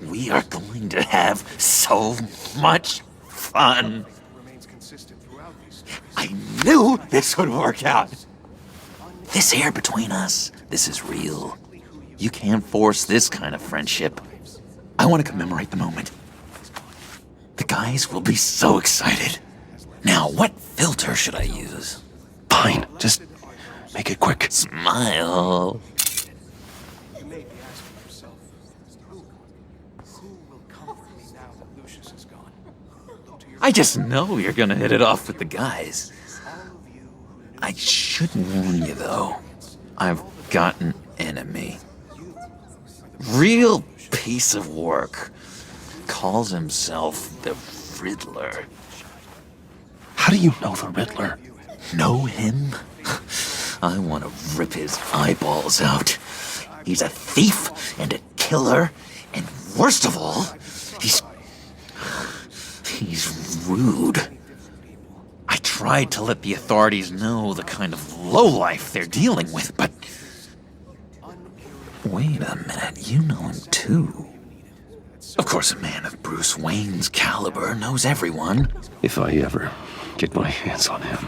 We are going to have so much fun. I knew this would work out. This air between us, this is real. You can't force this kind of friendship. I want to commemorate the moment. The guys will be so excited. Now, what filter should I use? Fine, just make it quick. Smile. You may be asking yourself, who will comfort me now that Lucius is gone? I just know you're gonna hit it off with the guys. I should warn you, though. I've got an enemy. Real piece of work. Calls himself the Riddler. How do you know the Riddler? Know him? I want to rip his eyeballs out. He's a thief and a killer, and worst of all, he's rude. I tried to let the authorities know the kind of lowlife they're dealing with, but... Wait a minute, you know him too. Of course, a man of Bruce Wayne's caliber knows everyone. If I ever get my hands on him,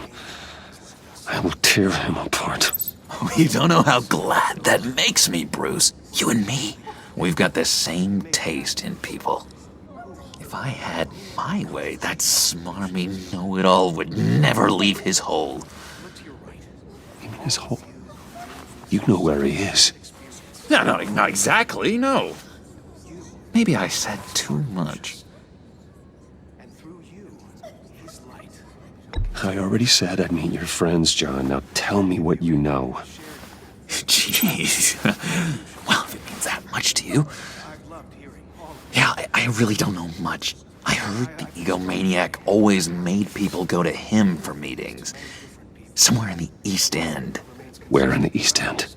I will tear him apart. Oh, you don't know how glad that makes me, Bruce. You and me, we've got the same taste in people. If I had my way, that smarmy know-it-all would never leave his hole. You mean his hole? You know where he is. No, not exactly, no. Maybe I said too much. I already said I'd meet your friends, John. Now tell me what you know. Jeez. Well, if it means that much to you. Yeah, I really don't know much. I heard the egomaniac always made people go to him for meetings. Somewhere in the East End. Where in the East End?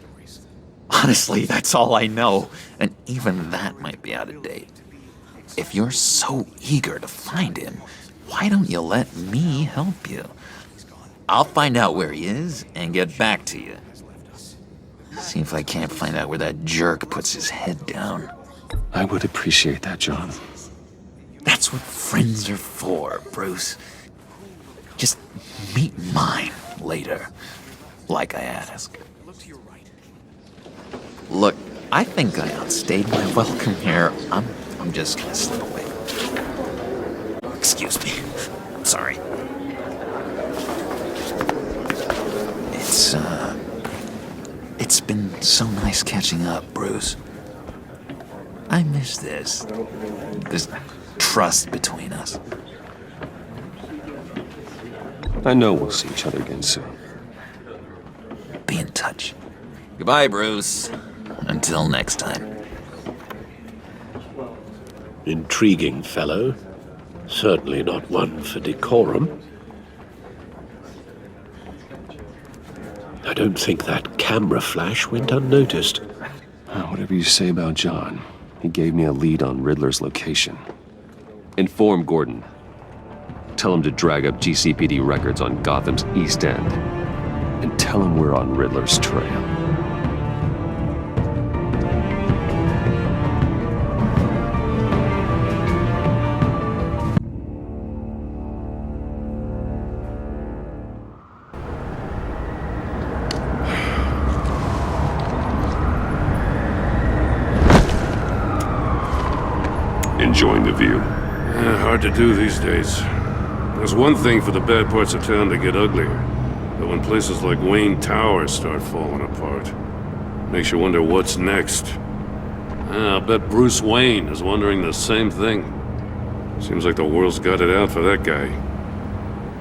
Honestly, that's all I know. And even that might be out of date. If you're so eager to find him, why don't you let me help you? I'll find out where he is and get back to you. See if I can't find out where that jerk puts his head down. I would appreciate that, John. That's what friends are for, Bruce. Just meet mine later, like I asked. Look, I think I outstayed my welcome here. I'm just gonna slip away. Excuse me. Sorry. It's been so nice catching up, Bruce. I miss this trust between us. I know we'll see each other again soon. Be in touch. Goodbye, Bruce. Until next time. Intriguing fellow. Certainly not one for decorum. I don't think that camera flash went unnoticed. Whatever you say about John, he gave me a lead on Riddler's location. Inform Gordon. Tell him to drag up GCPD records on Gotham's East End. And tell him we're on Riddler's trail. Enjoying the view? Hard to do these days. There's one thing for the bad parts of town to get uglier, but when places like Wayne Tower start falling apart, makes you wonder what's next. I'll bet Bruce Wayne is wondering the same thing. Seems like the world's got it out for that guy.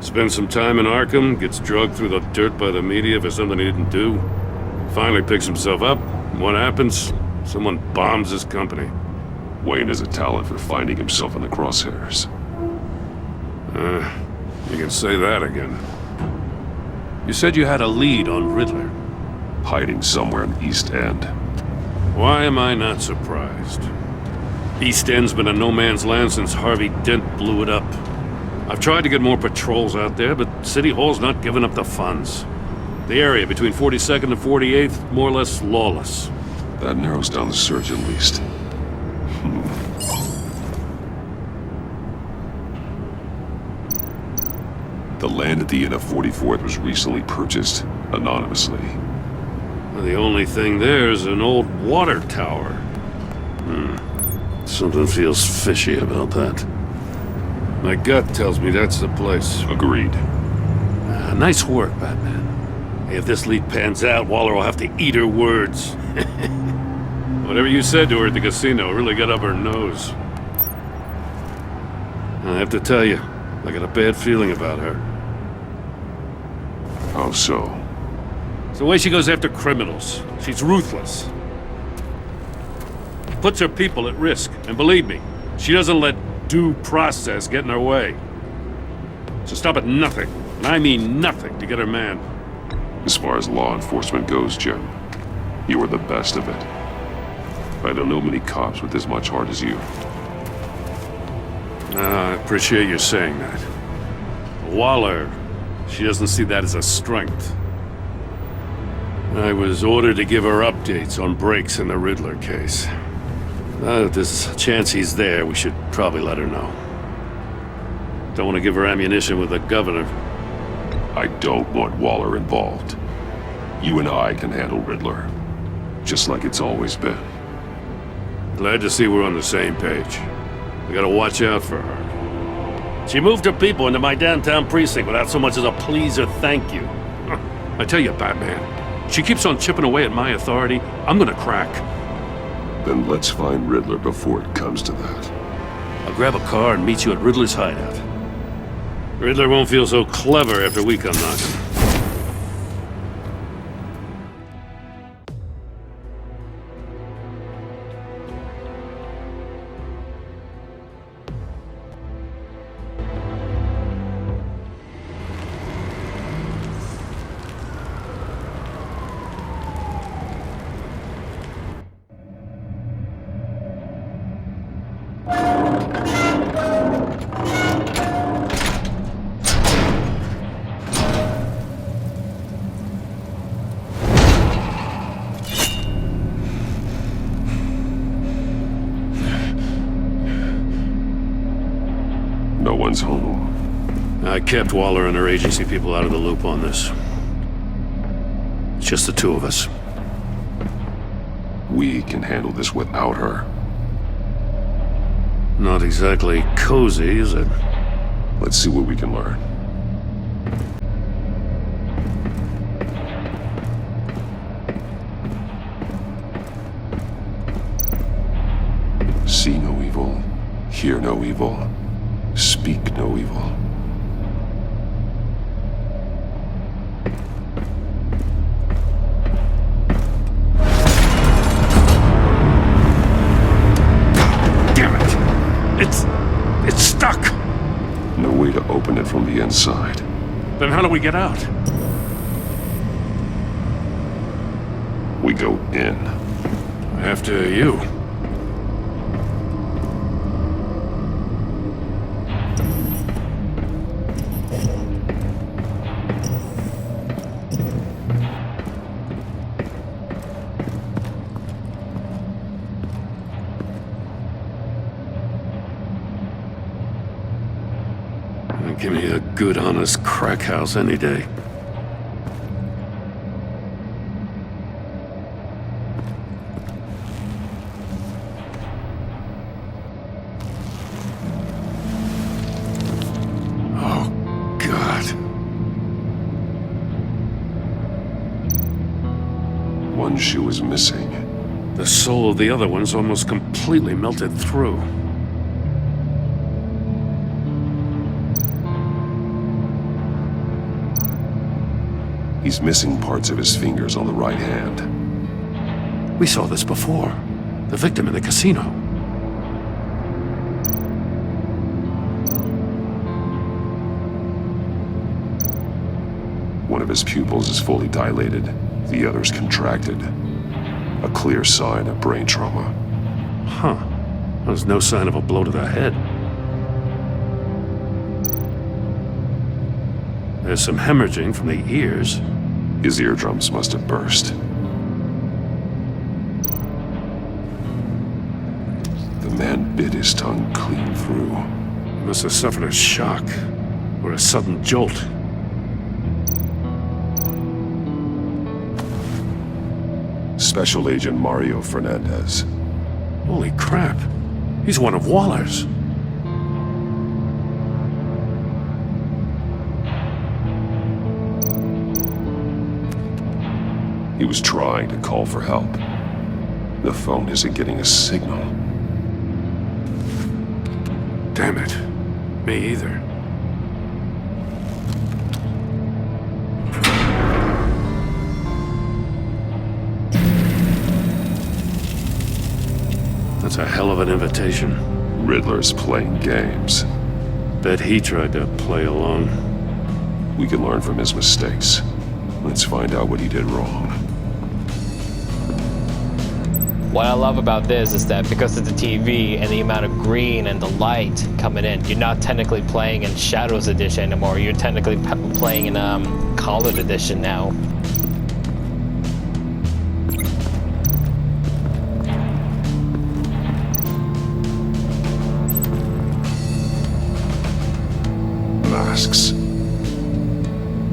Spends some time in Arkham, gets dragged through the dirt by the media for something he didn't do. Finally picks himself up, and what happens? Someone bombs his company. Wayne has a talent for finding himself in the crosshairs. You can say that again. You said you had a lead on Riddler. Hiding somewhere in East End. Why am I not surprised? East End's been a no man's land since Harvey Dent blew it up. I've tried to get more patrols out there, but City Hall's not giving up the funds. The area between 42nd and 48th, more or less lawless. That narrows down the search at least. The land at the end of 44th was recently purchased anonymously. The only thing there is an old water tower. Something feels fishy about that. My gut tells me that's the place. Agreed. Nice work, Batman. If this lead pans out, Waller will have to eat her words. Whatever you said to her at the casino really got up her nose. I have to tell you, I got a bad feeling about her. How so? It's the way she goes after criminals. She's ruthless. Puts her people at risk. And believe me, she doesn't let due process get in her way. So stop at nothing, and I mean nothing, to get her man. As far as law enforcement goes, Jim, you are the best of it. I don't know many cops with as much heart as you. I appreciate you saying that. Waller, she doesn't see that as a strength. I was ordered to give her updates on breaks in the Riddler case. If there's a chance he's there, we should probably let her know. Don't want to give her ammunition with the governor. I don't want Waller involved. You and I can handle Riddler, just like it's always been. Glad to see we're on the same page. We gotta watch out for her. She moved her people into my downtown precinct without so much as a please or thank you. I tell you, Batman, she keeps on chipping away at my authority, I'm gonna crack. Then let's find Riddler before it comes to that. I'll grab a car and meet you at Riddler's hideout. Riddler won't feel so clever after we come knocking. everyone's home. I kept Waller and her agency people out of the loop on this. It's just the two of us. We can handle this without her. Not exactly cozy, is it? Let's see what we can learn. See no evil, hear no evil, speak no evil. It's stuck! No way to open it from the inside. Then how do we get out? We go in. After you. Give me a good, honest crack house any day. Oh, God. One shoe is missing. The soul of the other one's almost completely melted through. He's missing parts of his fingers on the right hand. We saw this before. The victim in the casino. One of his pupils is fully dilated, the other's contracted. A clear sign of brain trauma. Huh. There's no sign of a blow to the head. There's some hemorrhaging from the ears. His eardrums must have burst. The man bit his tongue clean through. He must have suffered a shock, or a sudden jolt. Special Agent Mario Fernandez. Holy crap. He's one of Waller's. He was trying to call for help. The phone isn't getting a signal. Damn it. Me either. That's a hell of an invitation. Riddler's playing games. Bet he tried to play along. We can learn from his mistakes. Let's find out what he did wrong. What I love about this is that because of the TV and the amount of green and the light coming in, you're not technically playing in Shadows Edition anymore. You're technically playing in Colored Edition now. Masks.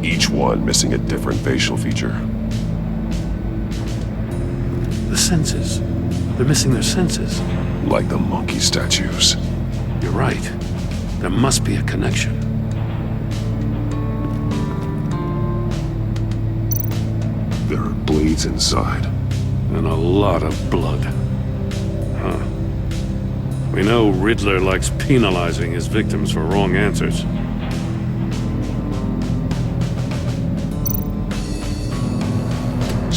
Each one missing a different facial feature. The senses. They're missing their senses. Like the monkey statues. You're right. There must be a connection. There are blades inside. And a lot of blood. Huh. We know Riddler likes penalizing his victims for wrong answers.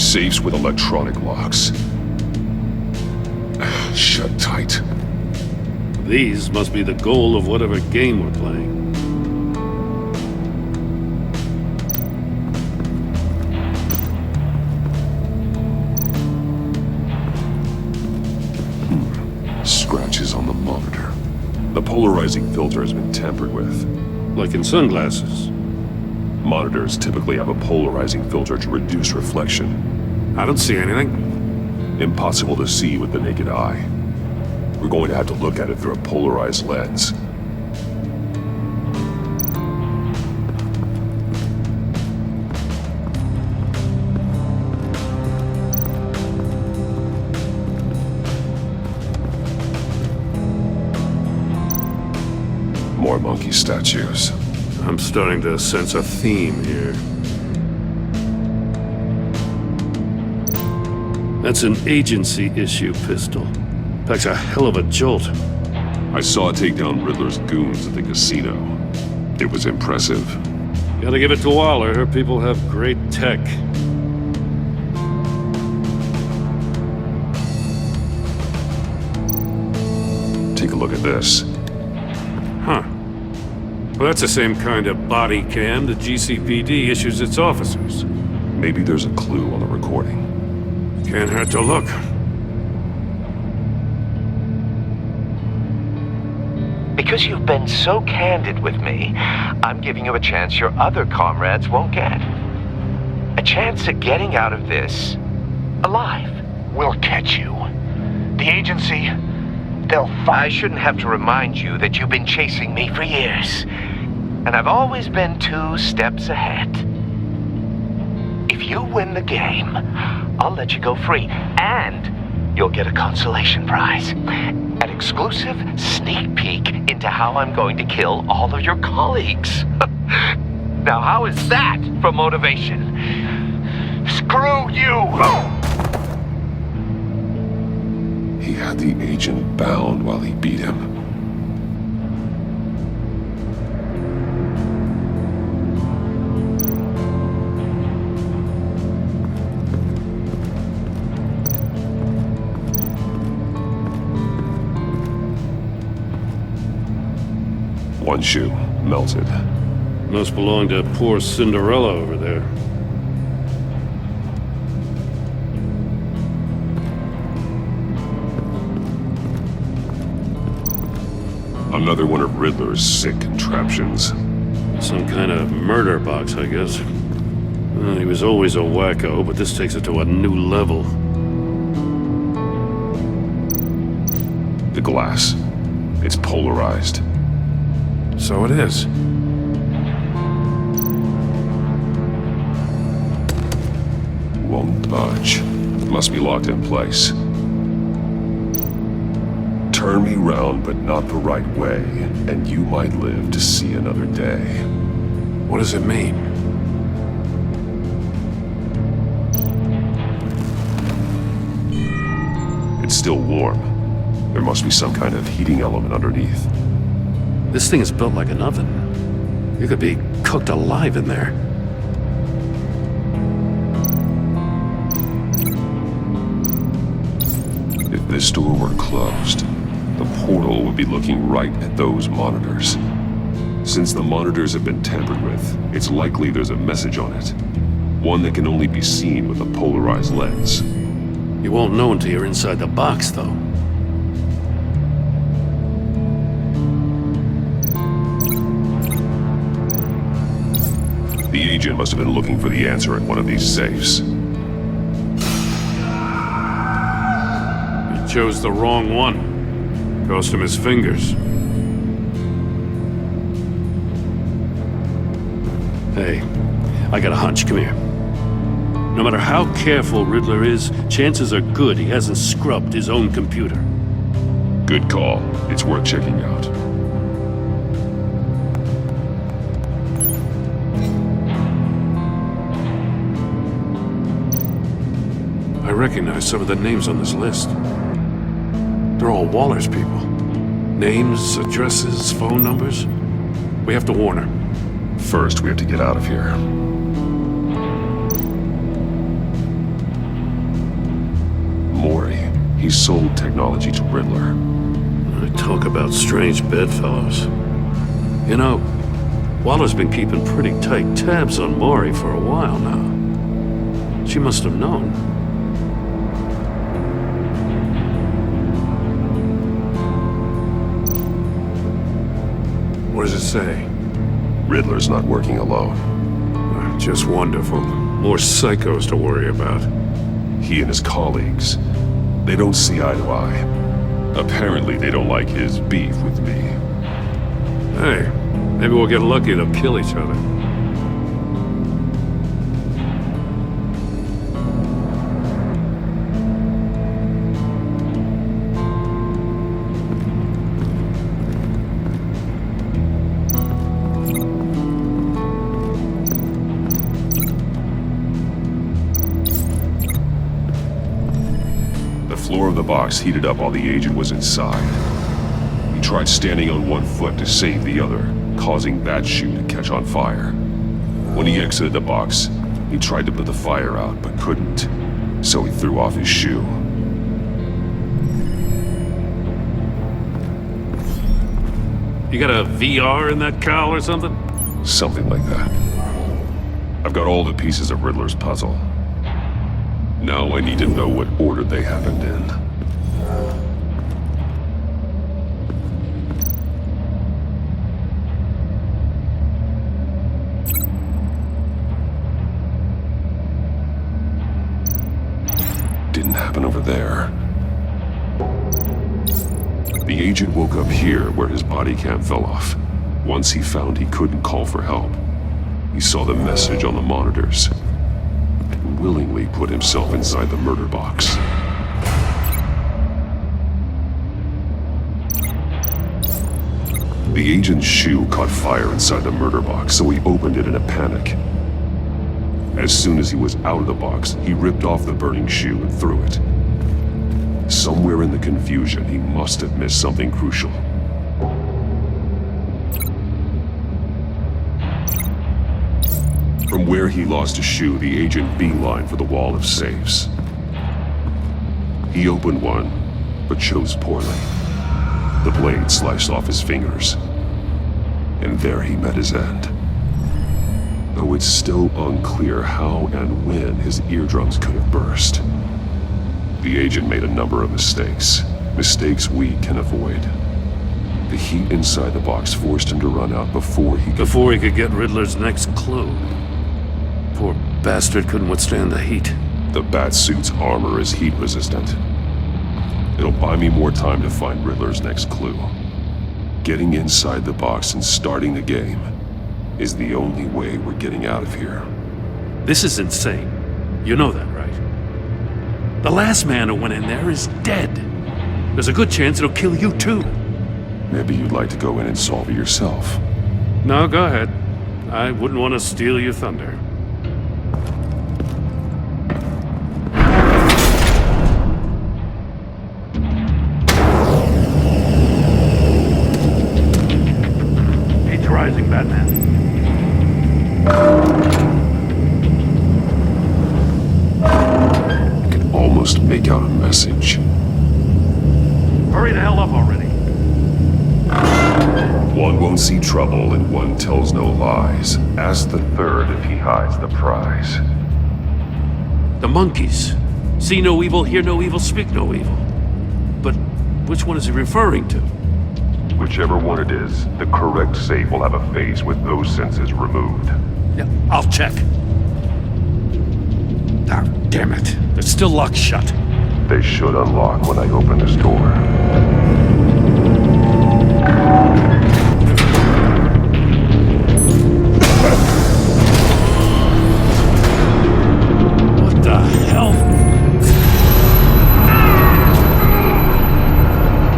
Safes with electronic locks. Shut tight. These must be the goal of whatever game we're playing. Scratches on the monitor. The polarizing filter has been tampered with. Like in sunglasses. Monitors typically have a polarizing filter to reduce reflection. I don't see anything. Impossible to see with the naked eye. We're going to have to look at it through a polarized lens. monkey statues. I'm starting to sense a theme here. That's an agency issue pistol. Packs a hell of a jolt. I saw it take down Riddler's goons at the casino. It was impressive. Gotta give it to Waller. Her people have great tech. Take a look at this. Huh. Well, that's the same kind of body cam the GCPD issues its officers. Maybe there's a clue on the recording. Can't hurt to look. Because you've been so candid with me, I'm giving you a chance your other comrades won't get. A chance at getting out of this alive. We'll catch you. The agency, they'll I shouldn't have to remind you that you've been chasing me for years. And I've always been 2 steps ahead. If you win the game, I'll let you go free. And you'll get a consolation prize. An exclusive sneak peek into how I'm going to kill all of your colleagues. Now, how is that for motivation? Screw you! He had the agent bound while he beat him. One shoe, melted. Must belong to poor Cinderella over there. Another one of Riddler's sick contraptions. Some kind of murder box, I guess. Well, he was always a wacko, but this takes it to a new level. The glass. It's polarized. So it is. Won't budge. Must be locked in place. Turn me round, but not the right way, and you might live to see another day. What does it mean? It's still warm. There must be some kind of heating element underneath. This thing is built like an oven. You could be cooked alive in there. If this door were closed, the portal would be looking right at those monitors. Since the monitors have been tampered with, it's likely there's a message on it. One that can only be seen with a polarized lens. You won't know until you're inside the box, though. The agent must have been looking for the answer at one of these safes. He chose the wrong one. Cost him his fingers. Hey, I got a hunch. Come here. No matter how careful Riddler is, chances are good he hasn't scrubbed his own computer. Good call. It's worth checking out. I recognize some of the names on this list. They're all Waller's people. Names, addresses, phone numbers. We have to warn her. First, we have to get out of here. Maury. He sold technology to Riddler. I talk about strange bedfellows. You know, Waller's been keeping pretty tight tabs on Maury for a while now. She must have known. What does it say? Riddler's not working alone. Just wonderful. More psychos to worry about. He and his colleagues, they don't see eye to eye. Apparently they don't like his beef with me. Hey, maybe we'll get lucky to kill each other. The floor of the box heated up while the agent was inside. He tried standing on one foot to save the other, causing that shoe to catch on fire. When he exited the box, he tried to put the fire out, but couldn't, so he threw off his shoe. You got a VR in that cowl or something? Something like that. I've got all the pieces of Riddler's puzzle. Now I need to know what order they happened in. Didn't happen over there. The agent woke up here where his body cam fell off. Once he found he couldn't call for help, he saw the message on the monitors and willingly put himself inside the murder box. The agent's shoe caught fire inside the murder box, so he opened it in a panic. As soon as he was out of the box, he ripped off the burning shoe and threw it. Somewhere in the confusion, he must have missed something crucial. From where he lost a shoe, the agent beelined for the wall of safes. He opened one, but chose poorly. The blade sliced off his fingers, and there he met his end. Though it's still unclear how and when his eardrums could have burst. The agent made a number of mistakes. Mistakes we can avoid. The heat inside the box forced him to run out before he could get Riddler's next clue. Poor bastard couldn't withstand the heat. The Batsuit's armor is heat resistant. It'll buy me more time to find Riddler's next clue. Getting inside the box and starting the game is the only way we're getting out of here. This is insane. You know that, right? The last man who went in there is dead. There's a good chance it'll kill you too. Maybe you'd like to go in and solve it yourself. No, go ahead. I wouldn't want to steal your thunder. Heat's rising, Batman. Almost make out a message. Hurry the hell up already. One won't see trouble and one tells no lies. Ask the third if he hides the prize. The monkeys. See no evil, hear no evil, speak no evil. But which one is he referring to? Whichever one it is, the correct safe will have a face with those senses removed. Yeah, I'll check. Ah, damn it. They're still locked shut. They should unlock when I open this door. What the hell?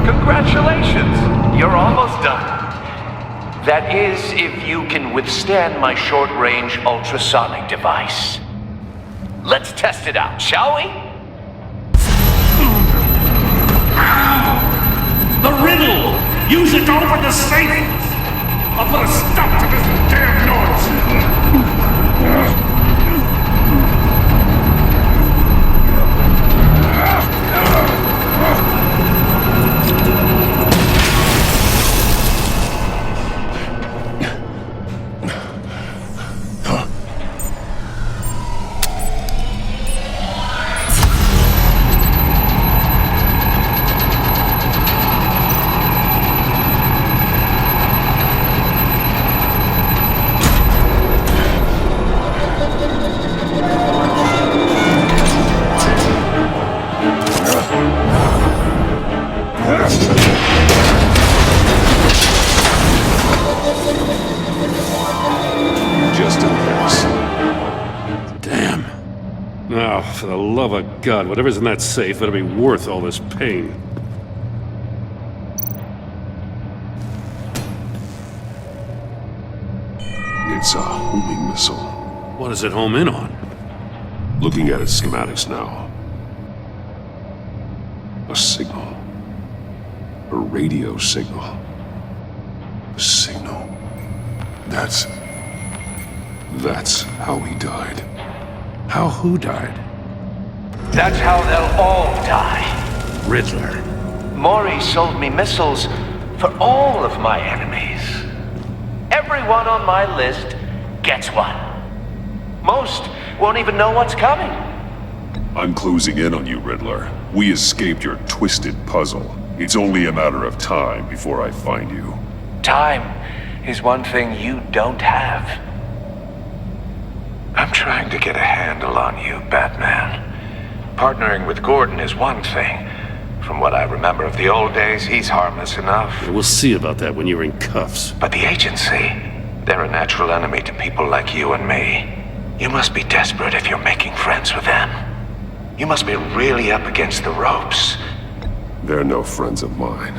Congratulations! You're almost done. That is, if you can withstand my short-range ultrasonic device. Let's test it out, shall we? The riddle! Use it to open the safe! I'll put a stop to this damn noise! For the love of God, whatever's in that safe better be worth all this pain. It's a homing missile. What does it home in on? Looking at its schematics now. A signal. A radio signal. A signal. That's how he died. How who died? That's how they'll all die. Riddler. Maury sold me missiles for all of my enemies. Everyone on my list gets one. Most won't even know what's coming. I'm closing in on you, Riddler. We escaped your twisted puzzle. It's only a matter of time before I find you. Time is one thing you don't have. I'm trying to get a handle on you, Batman. Partnering with Gordon is one thing. From what I remember of the old days, he's harmless enough. We'll see about that when you're in cuffs. But the agency, they're a natural enemy to people like you and me. You must be desperate if you're making friends with them. You must be really up against the ropes. They're no friends of mine.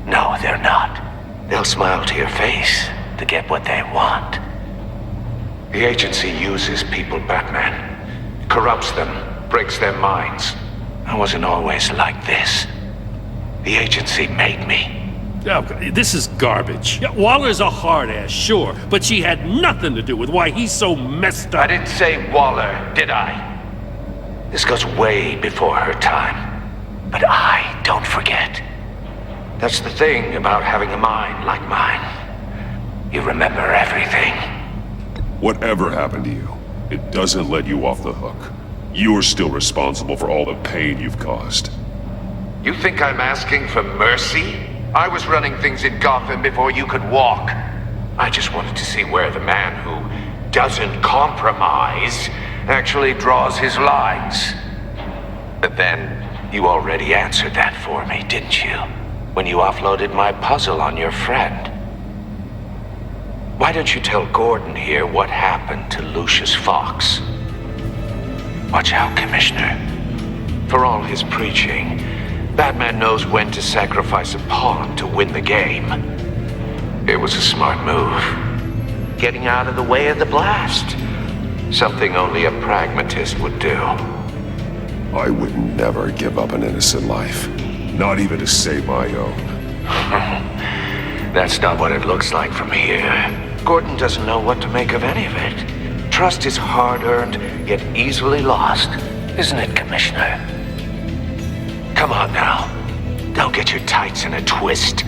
No, they're not. They'll smile to your face to get what they want. The agency uses people, Batman. Corrupts them, breaks their minds. I wasn't always like this. The agency made me. Oh, this is garbage. Yeah, Waller's a hard ass, sure, but she had nothing to do with why he's so messed up. I didn't say Waller, did I? This goes way before her time. But I don't forget. That's the thing about having a mind like mine. You remember everything. Whatever happened to you, it doesn't let you off the hook. You're still responsible for all the pain you've caused. You think I'm asking for mercy? I was running things in Gotham before you could walk. I just wanted to see where the man who doesn't compromise actually draws his lines. But then, you already answered that for me, didn't you? When you offloaded my puzzle on your friend. Why don't you tell Gordon here what happened to Lucius Fox? Watch out, Commissioner. For all his preaching, Batman knows when to sacrifice a pawn to win the game. It was a smart move. Getting out of the way of the blast. Something only a pragmatist would do. I would never give up an innocent life. Not even to save my own. That's not what it looks like from here. Gordon doesn't know what to make of any of it. Trust is hard-earned, yet easily lost. Isn't it, Commissioner? Come on now. Don't get your tights in a twist.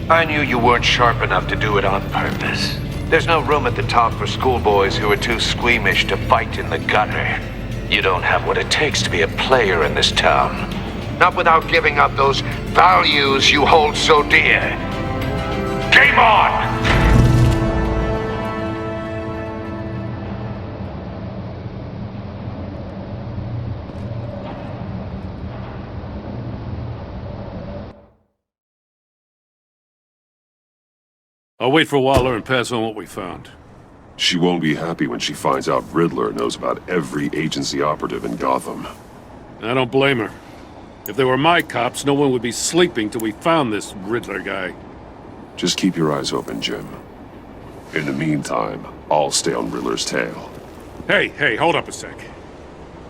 I knew you weren't sharp enough to do it on purpose. There's no room at the top for schoolboys who are too squeamish to fight in the gutter. You don't have what it takes to be a player in this town. Not without giving up those values you hold so dear. Game on! I'll wait for Waller and pass on what we found. She won't be happy when she finds out Riddler knows about every agency operative in Gotham. I don't blame her. If they were my cops, no one would be sleeping till we found this Riddler guy. Just keep your eyes open, Jim. In the meantime, I'll stay on Riddler's tail. Hey, hold up a sec.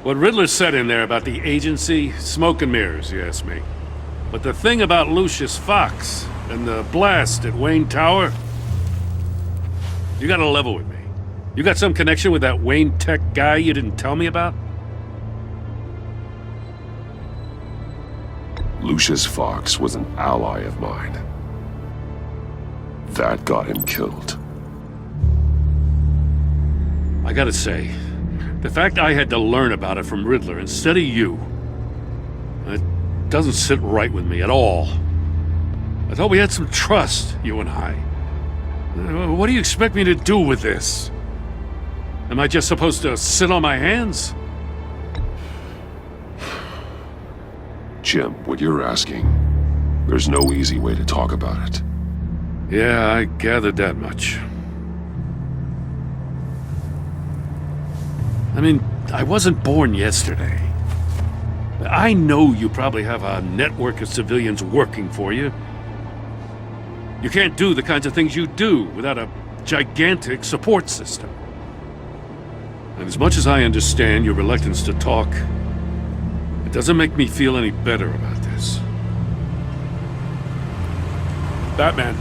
What Riddler said in there about the agency, smoke and mirrors, you ask me. But the thing about Lucius Fox and the blast at Wayne Tower, you gotta level with me. You got some connection with that Wayne Tech guy you didn't tell me about? Lucius Fox was an ally of mine. That got him killed. I gotta say, the fact I had to learn about it from Riddler instead of you, it doesn't sit right with me at all. I thought we had some trust, you and I. What do you expect me to do with this? Am I just supposed to sit on my hands? Jim, what you're asking, there's no easy way to talk about it. Yeah, I gathered that much. I mean, I wasn't born yesterday. I know you probably have a network of civilians working for you. You can't do the kinds of things you do without a gigantic support system. And as much as I understand your reluctance to talk, it doesn't make me feel any better about this. Batman.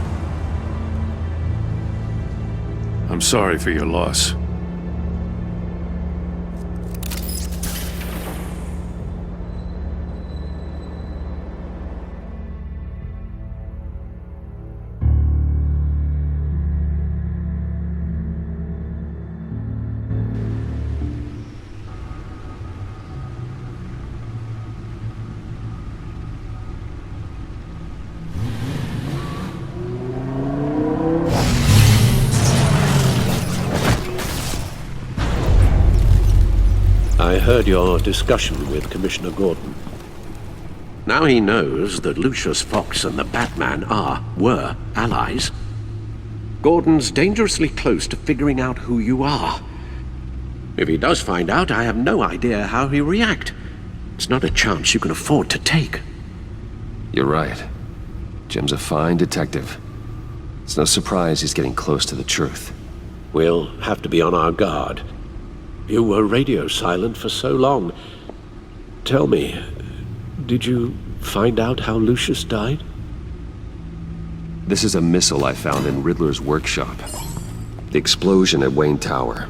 I'm sorry for your loss. I heard your discussion with Commissioner Gordon. Now he knows that Lucius Fox and the Batman were allies. Gordon's dangerously close to figuring out who you are. If he does find out, I have no idea how he'll react. It's not a chance you can afford to take. You're right. Jim's a fine detective. It's no surprise he's getting close to the truth. We'll have to be on our guard. You were radio silent for so long. Tell me, did you find out how Lucius died? This is a missile I found in Riddler's workshop. The explosion at Wayne Tower.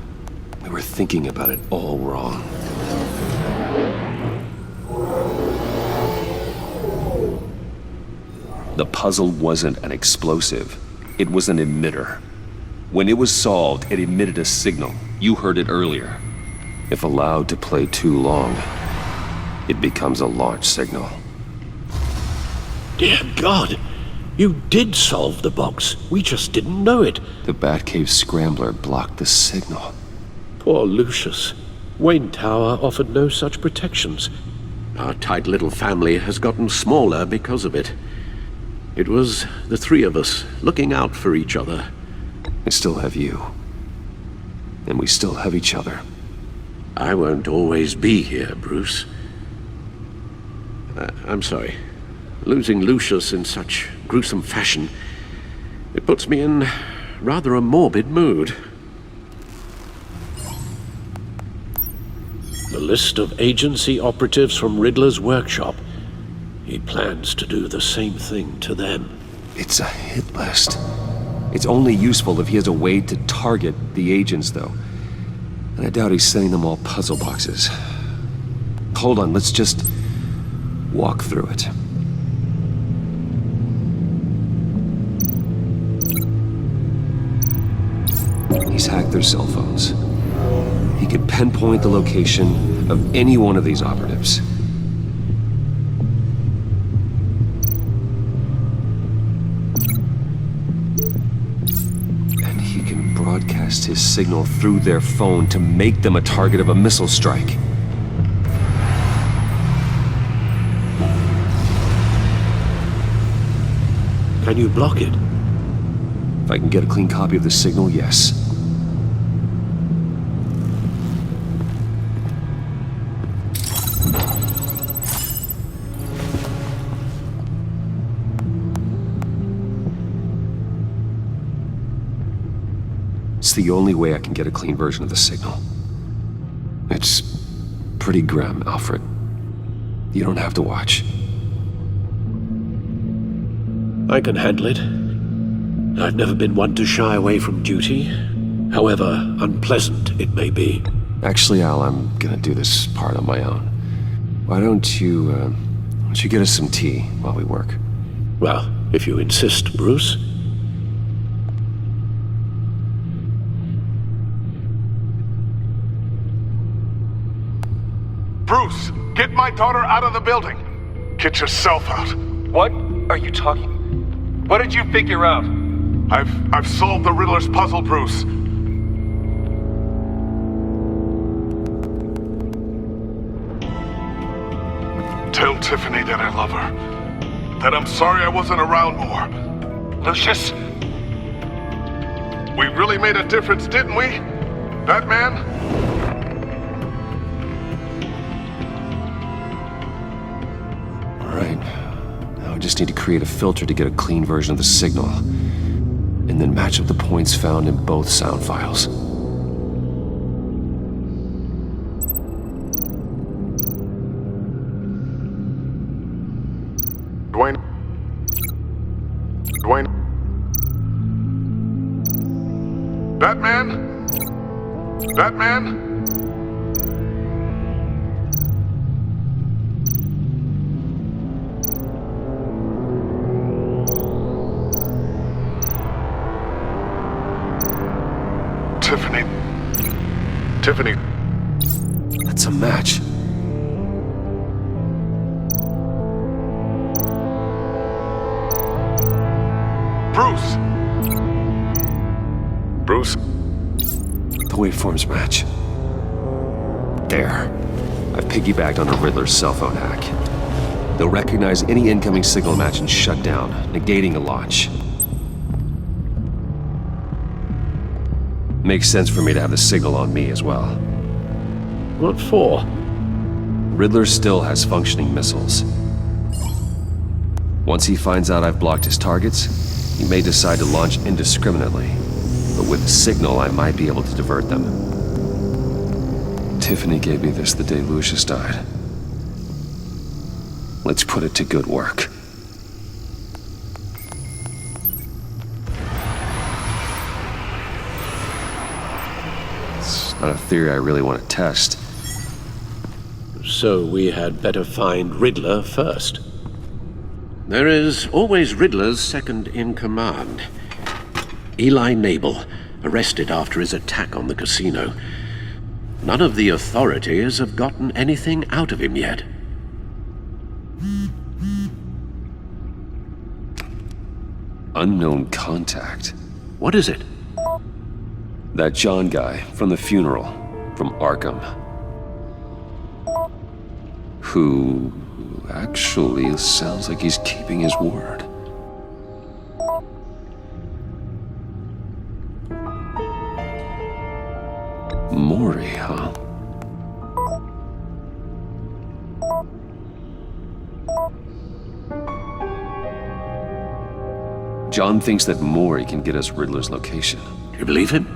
We were thinking about it all wrong. The puzzle wasn't an explosive. It was an emitter. When it was solved, it emitted a signal. You heard it earlier. If allowed to play too long, it becomes a launch signal. Dear God! You did solve the box. We just didn't know it. The Batcave scrambler blocked the signal. Poor Lucius. Wayne Tower offered no such protections. Our tight little family has gotten smaller because of it. It was the three of us looking out for each other. I still have you. And we still have each other. I won't always be here, Bruce. I'm sorry. Losing Lucius in such gruesome fashion, it puts me in rather a morbid mood. The list of agency operatives from Riddler's workshop. He plans to do the same thing to them. It's a hit list. It's only useful if he has a way to target the agents, though. And I doubt he's sending them all puzzle boxes. Hold on, let's just walk through it. He's hacked their cell phones. He could pinpoint the location of any one of these operatives. And he can broadcast his signal through their phone to make them a target of a missile strike. Can you block it? If I can get a clean copy of the signal, yes. It's the only way I can get a clean version of the signal. It's pretty grim, Alfred. You don't have to watch. I can handle it. I've never been one to shy away from duty, however unpleasant it may be. Actually, Al, I'm gonna do this part on my own. Why don't you get us some tea while we work? Well, if you insist, Bruce. Bruce, get my daughter out of the building. Get yourself out. What are you talking? What did you figure out? I've solved the Riddler's puzzle, Bruce. Tell Tiffany that I love her. That I'm sorry I wasn't around more. Lucius? We really made a difference, didn't we? Batman? Now I just need to create a filter to get a clean version of the signal, and then match up the points found in both sound files. Dwayne? Dwayne. Batman? Batman? Tiffany. That's a match. Bruce! Bruce? The waveforms match. There. I've piggybacked on a Riddler's cell phone hack. They'll recognize any incoming signal match and shut down, negating a launch. Makes sense for me to have the signal on me as well. What for? Riddler still has functioning missiles. Once he finds out I've blocked his targets, he may decide to launch indiscriminately. But with the signal, I might be able to divert them. Tiffany gave me this the day Lucius died. Let's put it to good work. It's not a theory I really want to test. So we had better find Riddler first. There is always Riddler's second in command. Eli Nabel, arrested after his attack on the casino. None of the authorities have gotten anything out of him yet. Unknown contact. What is it? That John guy from the funeral, from Arkham. Who actually sounds like he's keeping his word. Maury, huh? John thinks that Maury can get us Riddler's location. Do you believe him?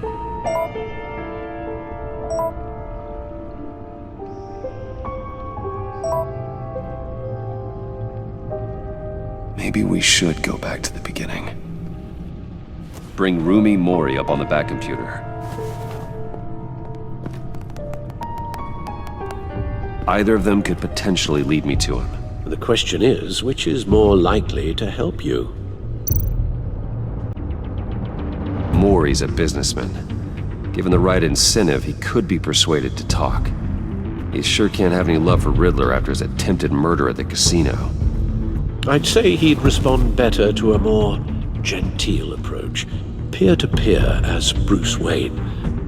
Maybe we should go back to the beginning. Bring Rumi Mori up on the back computer. Either of them could potentially lead me to him. The question is, which is more likely to help you? Mori's a businessman. Given the right incentive, he could be persuaded to talk. He sure can't have any love for Riddler after his attempted murder at the casino. I'd say he'd respond better to a more genteel approach, peer-to-peer as Bruce Wayne.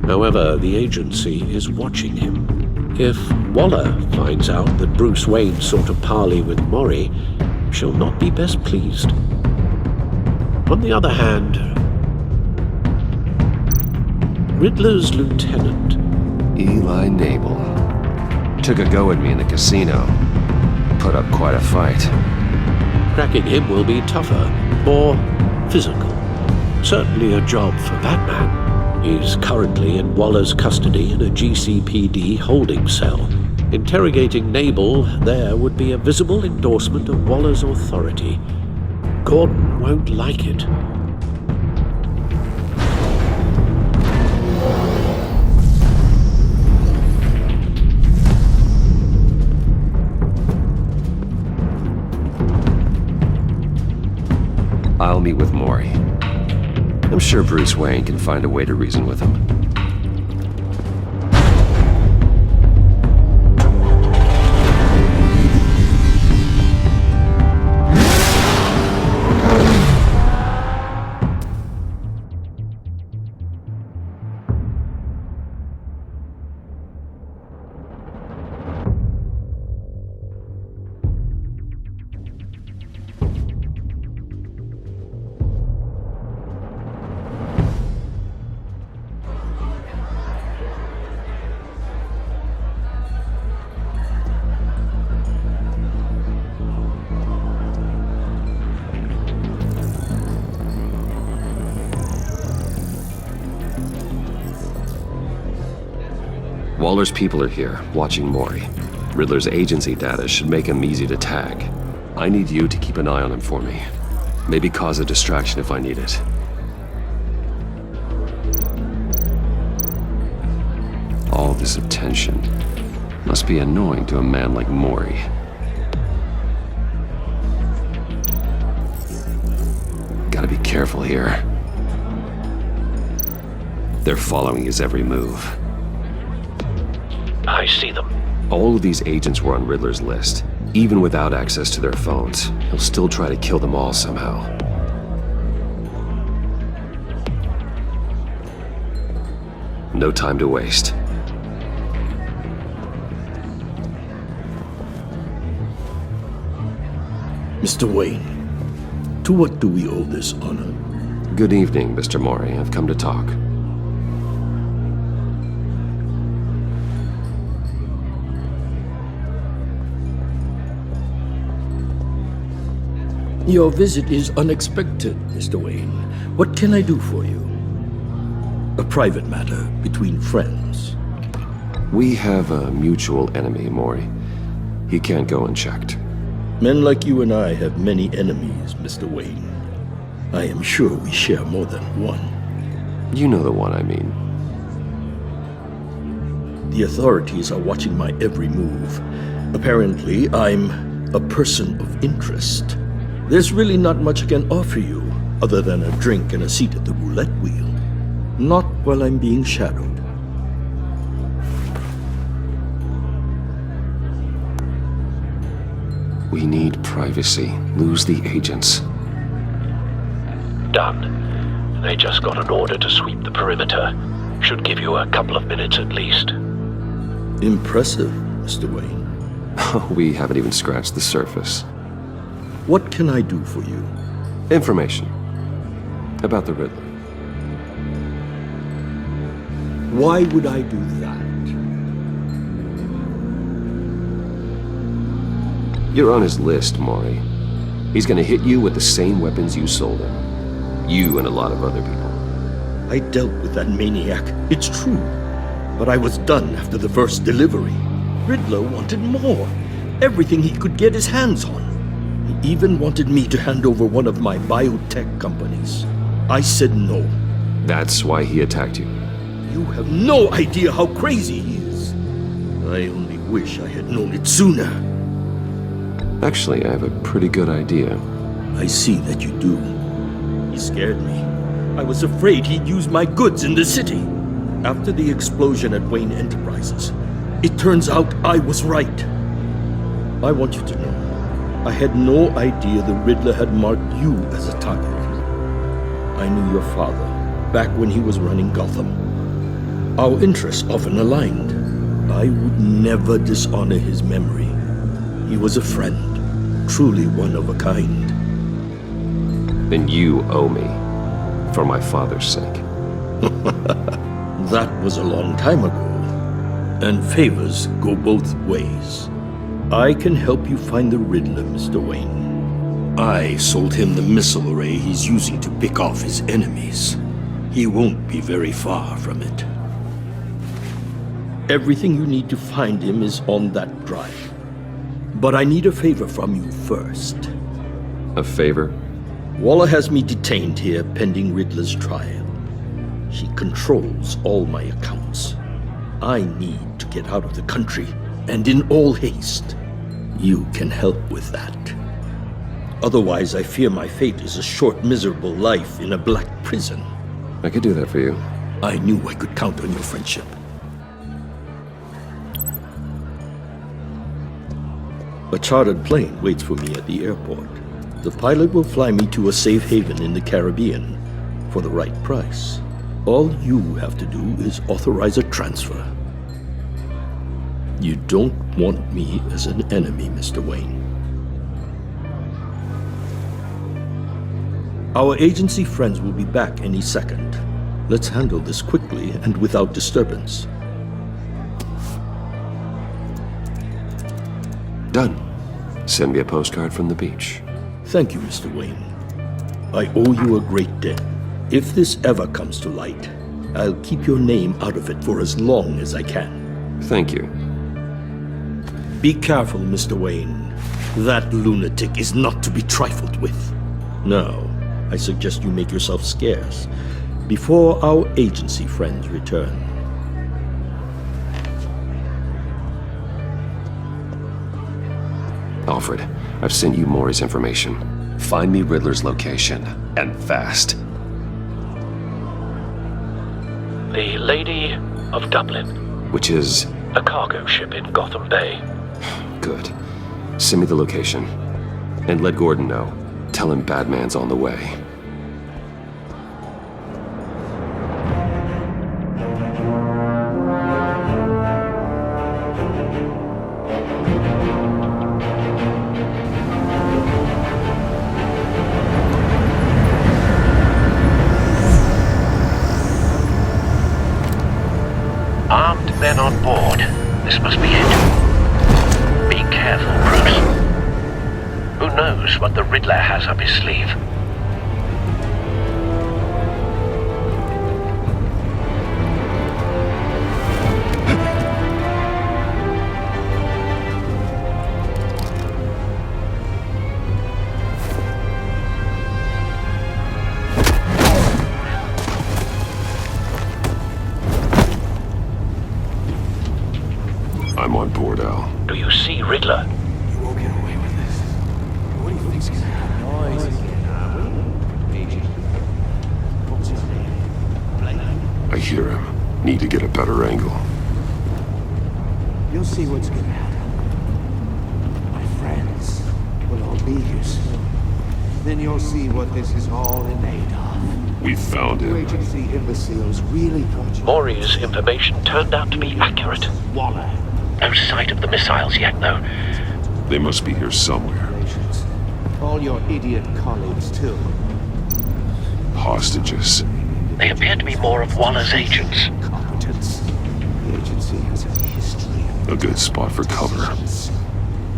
However, the agency is watching him. If Waller finds out that Bruce Wayne sought a parley with Mori, she'll not be best pleased. On the other hand, Riddler's lieutenant, Eli Nabel, took a go at me in the casino. Put up quite a fight. Cracking him will be tougher, more physical. Certainly a job for Batman. He's currently in Waller's custody in a GCPD holding cell. Interrogating Nabel there would be a visible endorsement of Waller's authority. Gordon won't like it. I'll meet with Mori. I'm sure Bruce Wayne can find a way to reason with him. Waller's people are here, watching Mori. Riddler's agency data should make him easy to tag. I need you to keep an eye on him for me. Maybe cause a distraction if I need it. All this attention must be annoying to a man like Mori. Gotta be careful here. They're following his every move. I see them. All of these agents were on Riddler's list. Even without access to their phones, he'll still try to kill them all somehow. No time to waste. Mr. Wayne, to what do we owe this honor? Good evening, Mr. Mori. I've come to talk. Your visit is unexpected, Mr. Wayne. What can I do for you? A private matter between friends. We have a mutual enemy, Mori. He can't go unchecked. Men like you and I have many enemies, Mr. Wayne. I am sure we share more than one. You know the one I mean. The authorities are watching my every move. Apparently, I'm a person of interest. There's really not much I can offer you, other than a drink and a seat at the roulette wheel. Not while I'm being shadowed. We need privacy. Lose the agents. Done. They just got an order to sweep the perimeter. Should give you a couple of minutes at least. Impressive, Mr. Wayne. We haven't even scratched the surface. What can I do for you? Information. About the Riddler. Why would I do that? You're on his list, Mori. He's gonna hit you with the same weapons you sold him. You and a lot of other people. I dealt with that maniac, it's true. But I was done after the first delivery. Riddler wanted more. Everything he could get his hands on. He even wanted me to hand over one of my biotech companies. I said no. That's why he attacked you. You have no idea how crazy he is. I only wish I had known it sooner. Actually, I have a pretty good idea. I see that you do. He scared me. I was afraid he'd use my goods in the city. After the explosion at Wayne Enterprises, it turns out I was right. I want you to know, I had no idea the Riddler had marked you as a target. I knew your father back when he was running Gotham. Our interests often aligned. I would never dishonor his memory. He was a friend, truly one of a kind. Then you owe me, for my father's sake. That was a long time ago, and favors go both ways. I can help you find the Riddler, Mr. Wayne. I sold him the missile array he's using to pick off his enemies. He won't be very far from it. Everything you need to find him is on that drive. But I need a favor from you first. A favor? Walla has me detained here pending Riddler's trial. She controls all my accounts. I need to get out of the country, and in all haste. You can help with that. Otherwise, I fear my fate is a short, miserable life in a black prison. I could do that for you. I knew I could count on your friendship. A chartered plane waits for me at the airport. The pilot will fly me to a safe haven in the Caribbean for the right price. All you have to do is authorize a transfer. You don't want me as an enemy, Mr. Wayne. Our agency friends will be back any second. Let's handle this quickly and without disturbance. Done. Send me a postcard from the beach. Thank you, Mr. Wayne. I owe you a great debt. If this ever comes to light, I'll keep your name out of it for as long as I can. Thank you. Be careful, Mr. Wayne. That lunatic is not to be trifled with. Now, I suggest you make yourself scarce before our agency friends return. Alfred, I've sent you Maury's information. Find me Riddler's location, and fast. The Lady of Dublin. Which is? A cargo ship in Gotham Bay. Good. Send me the location. And let Gordon know. Tell him Batman's on the way. Armed men on board. This must be it. Be careful, Bruce. Who knows what the Riddler has up his sleeve? I'm on board, Al. Do you see Riddler? You won't get away with this. What do you think's gonna happen? Noise again, Agent. What's his name? I hear him. Need to get a better angle. You'll see what's gonna happen. My friends will all be here soon. Then you'll see what this is all in aid of. We found You him. agency imbeciles really thought you... Maury's information turned out to be accurate. Waller. No sight of the missiles yet, though. They must be here somewhere. All your idiot colleagues, too. Hostages. They appear to be more of Waller's agents. Competence. The agency has a history of... A good spot for cover.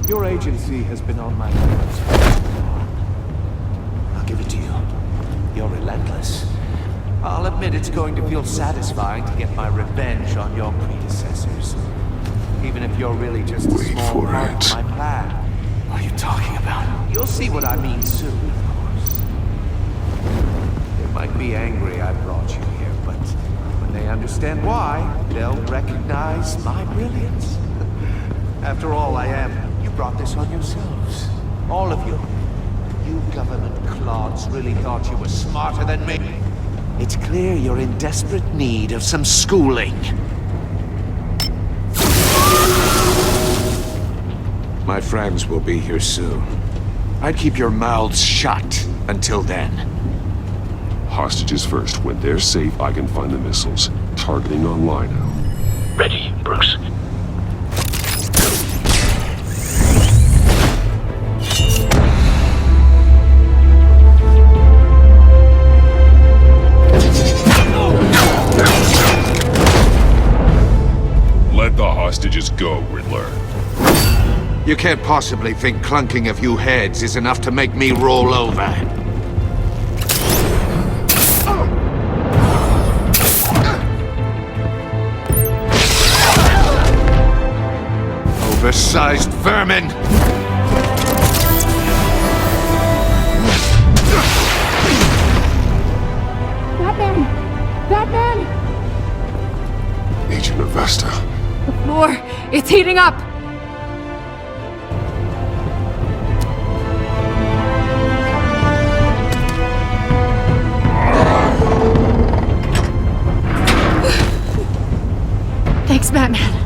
Your agency has been on my nerves. I'll give it to you. You're relentless. I'll admit it's going to feel satisfying to get my revenge on your predecessors. Even if you're really just a small part of my plan. What are you talking about? You'll see what I mean soon, of course. They might be angry I brought you here, but when they understand why, they'll recognize my brilliance. After all, you brought this on yourselves. All of you. You government clods really thought you were smarter than me. It's clear you're in desperate need of some schooling. My friends will be here soon. I'd keep your mouths shut until then. Hostages first. When they're safe, I can find the missiles. Targeting on Lino. Ready, Bruce. Let the hostages go, Riddler. You can't possibly think clunking a few heads is enough to make me roll over. Oversized vermin! Batman! Batman! Agent Avesta. The floor, it's heating up! Thanks, Batman.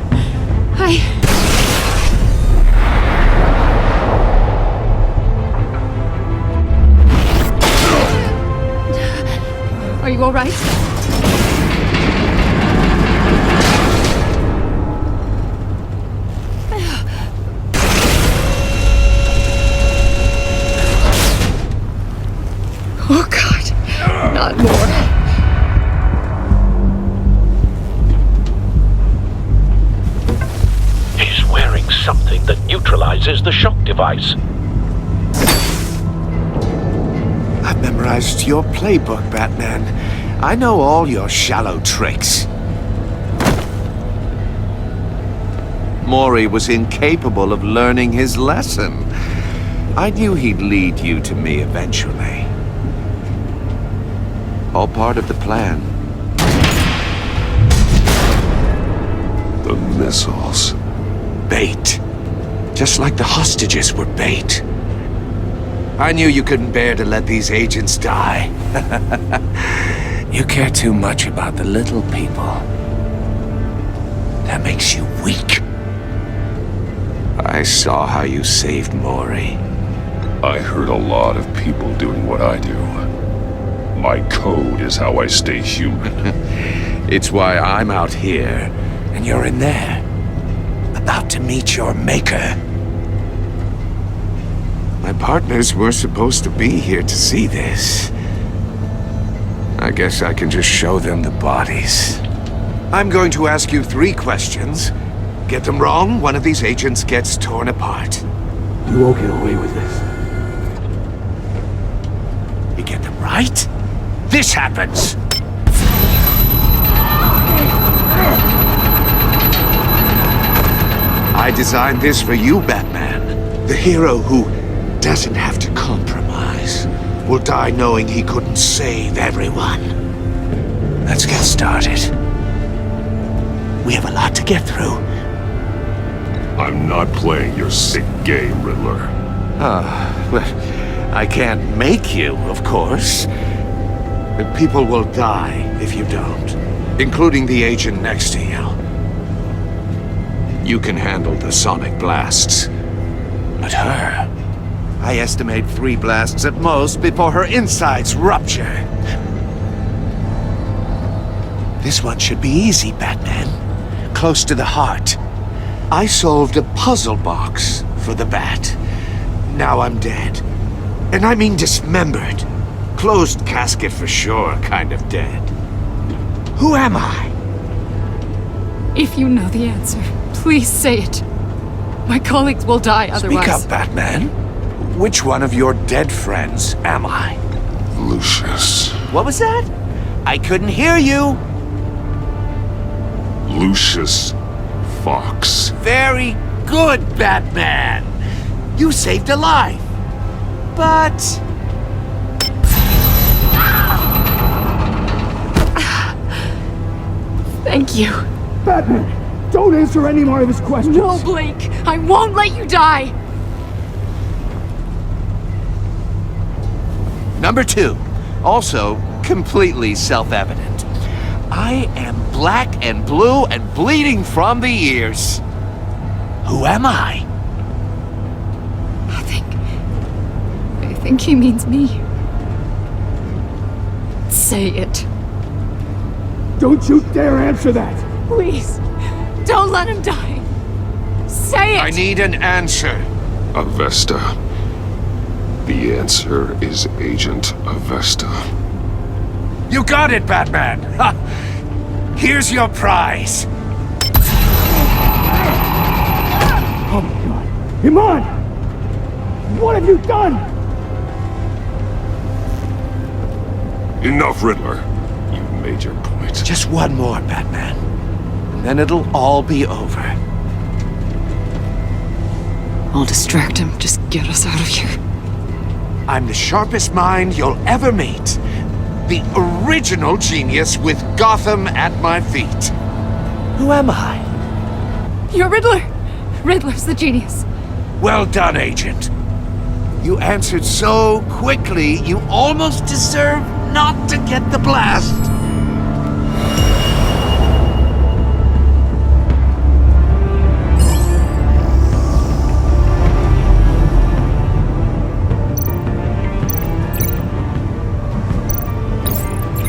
Are you all right? Oh, God. Not more. He's wearing something that neutralizes the shock device. I've memorized your playbook, Batman. I know all your shallow tricks. Maury was incapable of learning his lesson. I knew he'd lead you to me eventually. All part of the plan. The missiles. Bait. Just like the hostages were bait. I knew you couldn't bear to let these agents die. You care too much about the little people. That makes you weak. I saw how you saved Maury. I heard a lot of people doing what I do. My code is how I stay human. It's why I'm out here, and you're in there. About to meet your maker. My partners were supposed to be here to see this. I guess I can just show them the bodies. I'm going to ask you 3 questions. Get them wrong, one of these agents gets torn apart. You won't get away with this. You get them right, this happens! I designed this for you, Batman. The hero who doesn't have to compromise will die knowing he couldn't save everyone. Let's get started. We have a lot to get through. I'm not playing your sick game, Riddler. Well, I can't make you, of course. But people will die if you don't, including the agent next to you. You can handle the sonic blasts. But her... I estimate 3 blasts at most before her insides rupture. This one should be easy, Batman. Close to the heart. I solved a puzzle box for the Bat. Now I'm dead. And I mean dismembered. Closed casket for sure, kind of dead. Who am I? If you know the answer, please say it. My colleagues will die otherwise. Speak up, Batman. Which one of your dead friends am I? Lucius. What was that? I couldn't hear you. Lucius Fox. Very good, Batman. You saved a life. But... Thank you. Batman, don't answer any more of his questions. No, Blake. I won't let you die. Number 2, also completely self-evident. I am black and blue and bleeding from the ears. Who am I? I think he means me. Say it. Don't you dare answer that! Please, don't let him die. Say it! I need an answer. Avesta. The answer is Agent Avesta. You got it, Batman! Ha! Here's your prize. Oh my god. Iman! What have you done? Enough, Riddler. You've made your point. Just one more, Batman. And then it'll all be over. I'll distract him. Just get us out of here. I'm the sharpest mind you'll ever meet. The original genius with Gotham at my feet. Who am I? You're Riddler. Riddler's the genius. Well done, Agent. You answered so quickly, you almost deserve not to get the blast.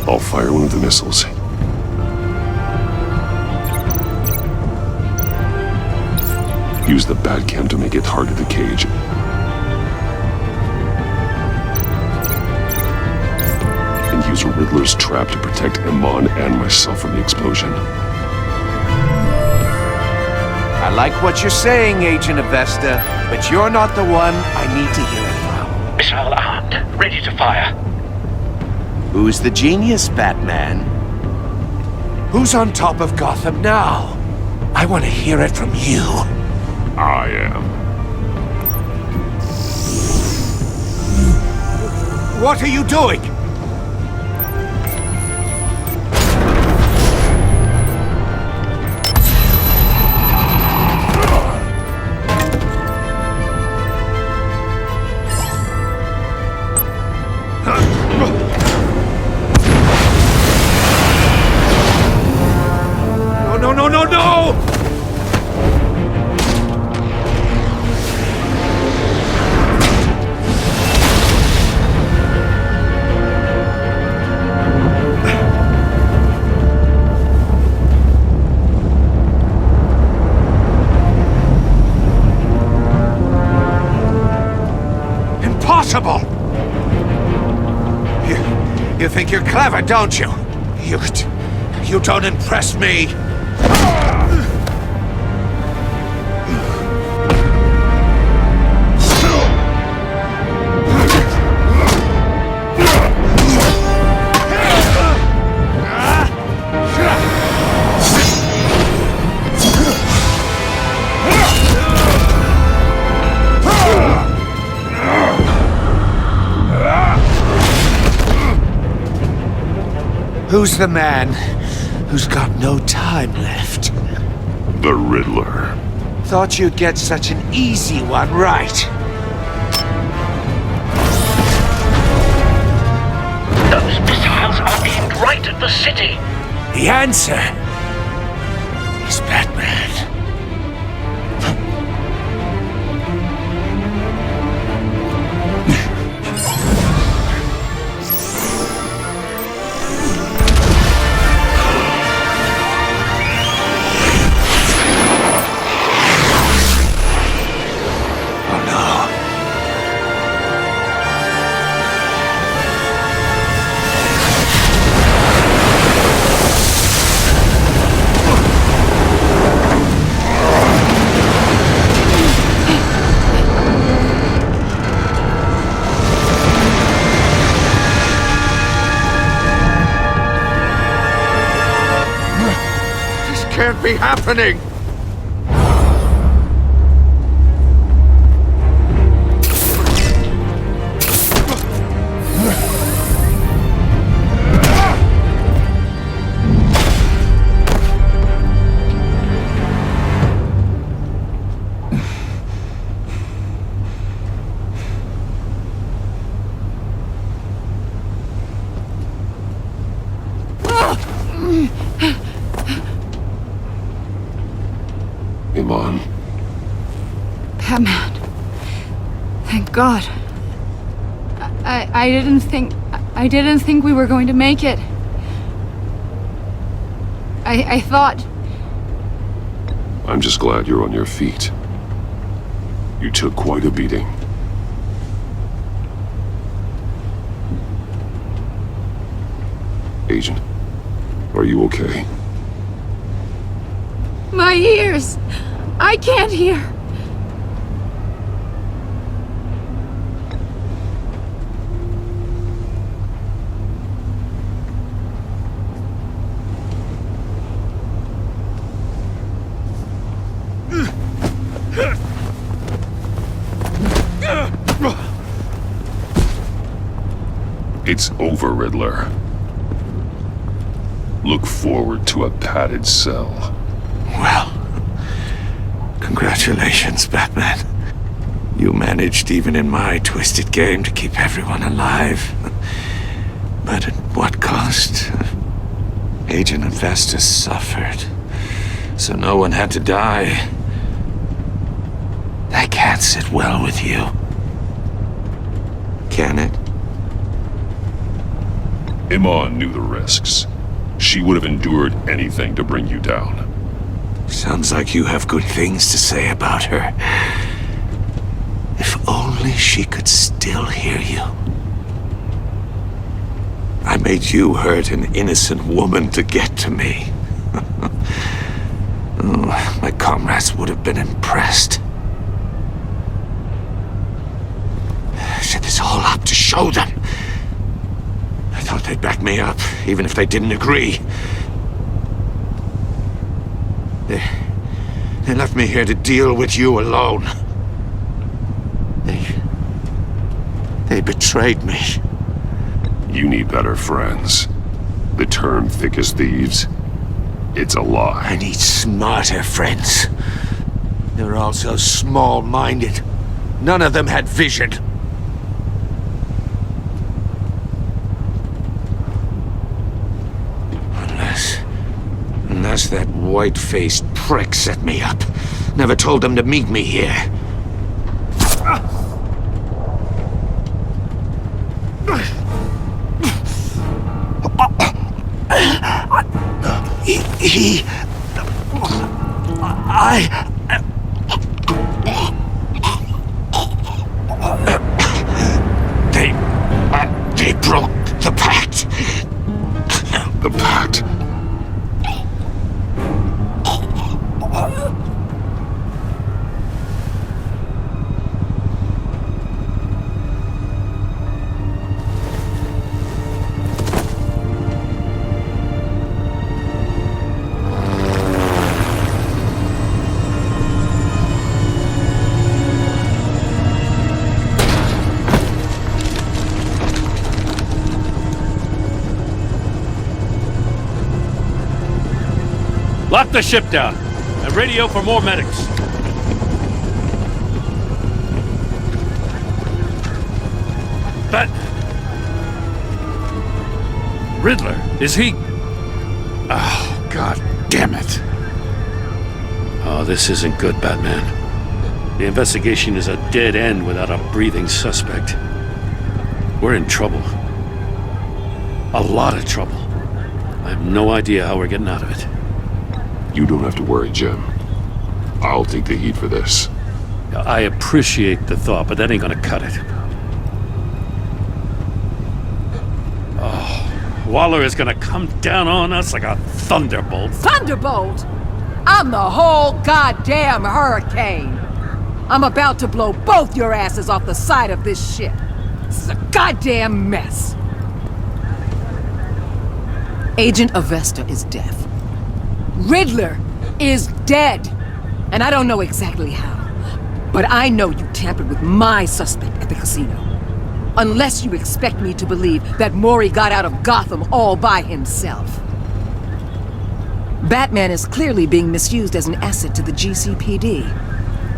I'll fire one of the missiles. Use the Batcam to make it hard to the cage. And use Riddler's trap to protect Iman and myself from the explosion. I like what you're saying, Agent Avesta, but you're not the one I need to hear it from. Missile armed, ready to fire. Who's the genius, Batman? Who's on top of Gotham now? I want to hear it from you. I am. What are you doing? unstoppable! You think you're clever, don't you? You don't impress me! Who's the man who's got no time left? The Riddler. Thought you'd get such an easy one right. Those missiles are aimed right at the city. The answer is Batman. Can't be happening! Iman. Batman. Thank God. I didn't think we were going to make it. I thought... I'm just glad you're on your feet. You took quite a beating. Agent, are you okay? My ears! I can't hear! It's over, Riddler. Look forward to a padded cell. Well, congratulations, Batman. You managed, even in my twisted game, to keep everyone alive. But at what cost? Agent Infestus suffered, so no one had to die. That can't sit well with you. Can it? Iman knew the risks. She would have endured anything to bring you down. Sounds like you have good things to say about her. If only she could still hear you. I made you hurt an innocent woman to get to me. Oh, my comrades would have been impressed. I set this all up to show them. I thought they'd back me up, even if they didn't agree. They left me here to deal with you alone. They betrayed me. You need better friends. The term thick as thieves, it's a lie. I need smarter friends. They're all so small-minded. None of them had vision. Unless that white-faced prick set me up. Never told them to meet me here. Lock the ship down and radio for more medics. Riddler, is he? Oh, God damn it. Oh, this isn't good, Batman. The investigation is a dead end without a breathing suspect. We're in trouble. A lot of trouble. I have no idea how we're getting out of it. You don't have to worry, Jim. I'll take the heat for this. I appreciate the thought, but that ain't gonna cut it. Waller is gonna come down on us like a thunderbolt. Thunderbolt? I'm the whole goddamn hurricane. I'm about to blow both your asses off the side of this ship. This is a goddamn mess. Agent Avesta is dead. Riddler is dead. And I don't know exactly how. But I know you tampered with my suspect at the casino. Unless you expect me to believe that Mori got out of Gotham all by himself. Batman is clearly being misused as an asset to the GCPD.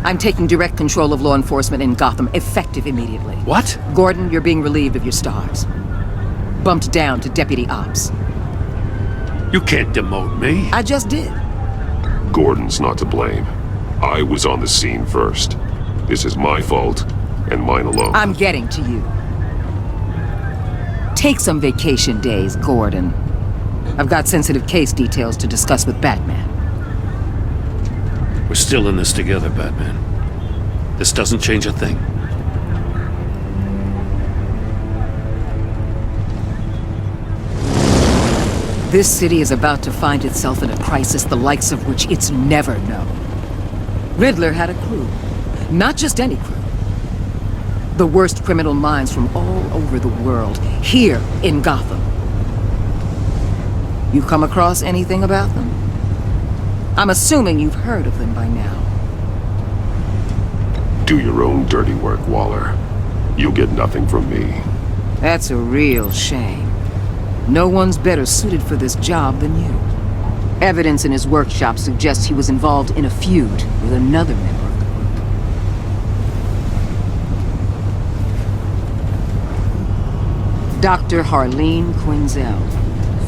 I'm taking direct control of law enforcement in Gotham, effective immediately. What? Gordon, you're being relieved of your stars. Bumped down to Deputy Ops. You can't demote me. I just did. Gordon's not to blame. I was on the scene first. This is my fault, and mine alone. I'm getting to you. Take some vacation days, Gordon. I've got sensitive case details to discuss with Batman. We're still in this together, Batman. This doesn't change a thing. This city is about to find itself in a crisis the likes of which it's never known. Riddler had a crew. Not just any crew. The worst criminal minds from all over the world, here in Gotham. You come across anything about them? I'm assuming you've heard of them by now. Do your own dirty work, Waller. You'll get nothing from me. That's a real shame. No one's better suited for this job than you. Evidence in his workshop suggests he was involved in a feud with another member of the group. Dr. Harleen Quinzel,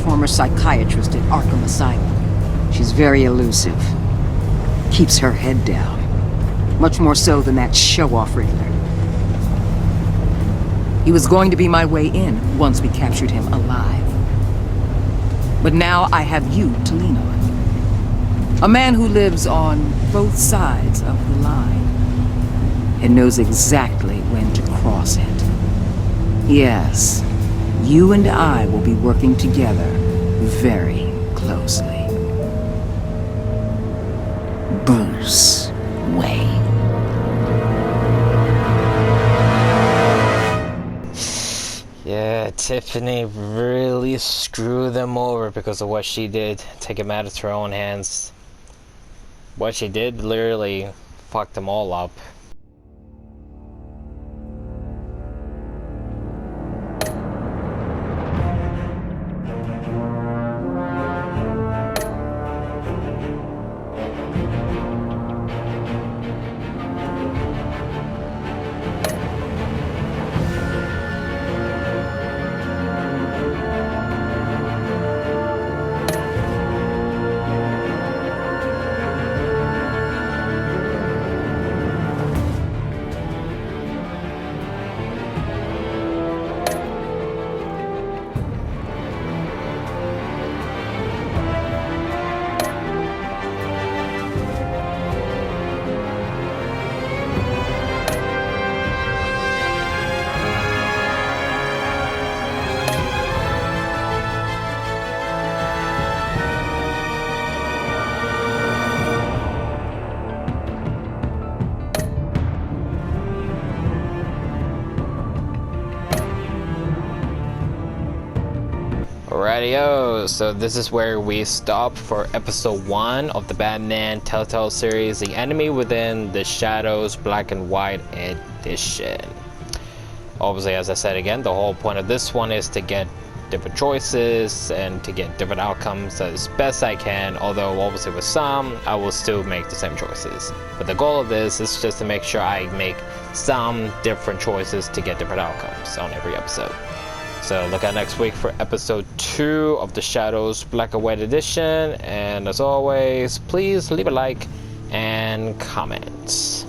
former psychiatrist at Arkham Asylum. She's very elusive. Keeps her head down. Much more so than that show-off Riddler. He was going to be my way in once we captured him alive. But now I have you to lean on. A man who lives on both sides of the line and knows exactly when to cross it. Yes, you and I will be working together very closely. Bruce Wayne. Yeah, Tiffany really screwed them over because of what she did. Take a matter to her own hands. What she did literally fucked them all up. Alrighty-o, so this is where we stop for episode 1 of the Batman Telltale series, The Enemy Within the Shadows Black and White Edition. Obviously, as I said again, the whole point of this one is to get different choices and to get different outcomes as best I can, although obviously with some, I will still make the same choices. But the goal of this is just to make sure I make some different choices to get different outcomes on every episode. So look out next week for episode 2 of the Shadows Black and White edition, and as always, please leave a like and comments.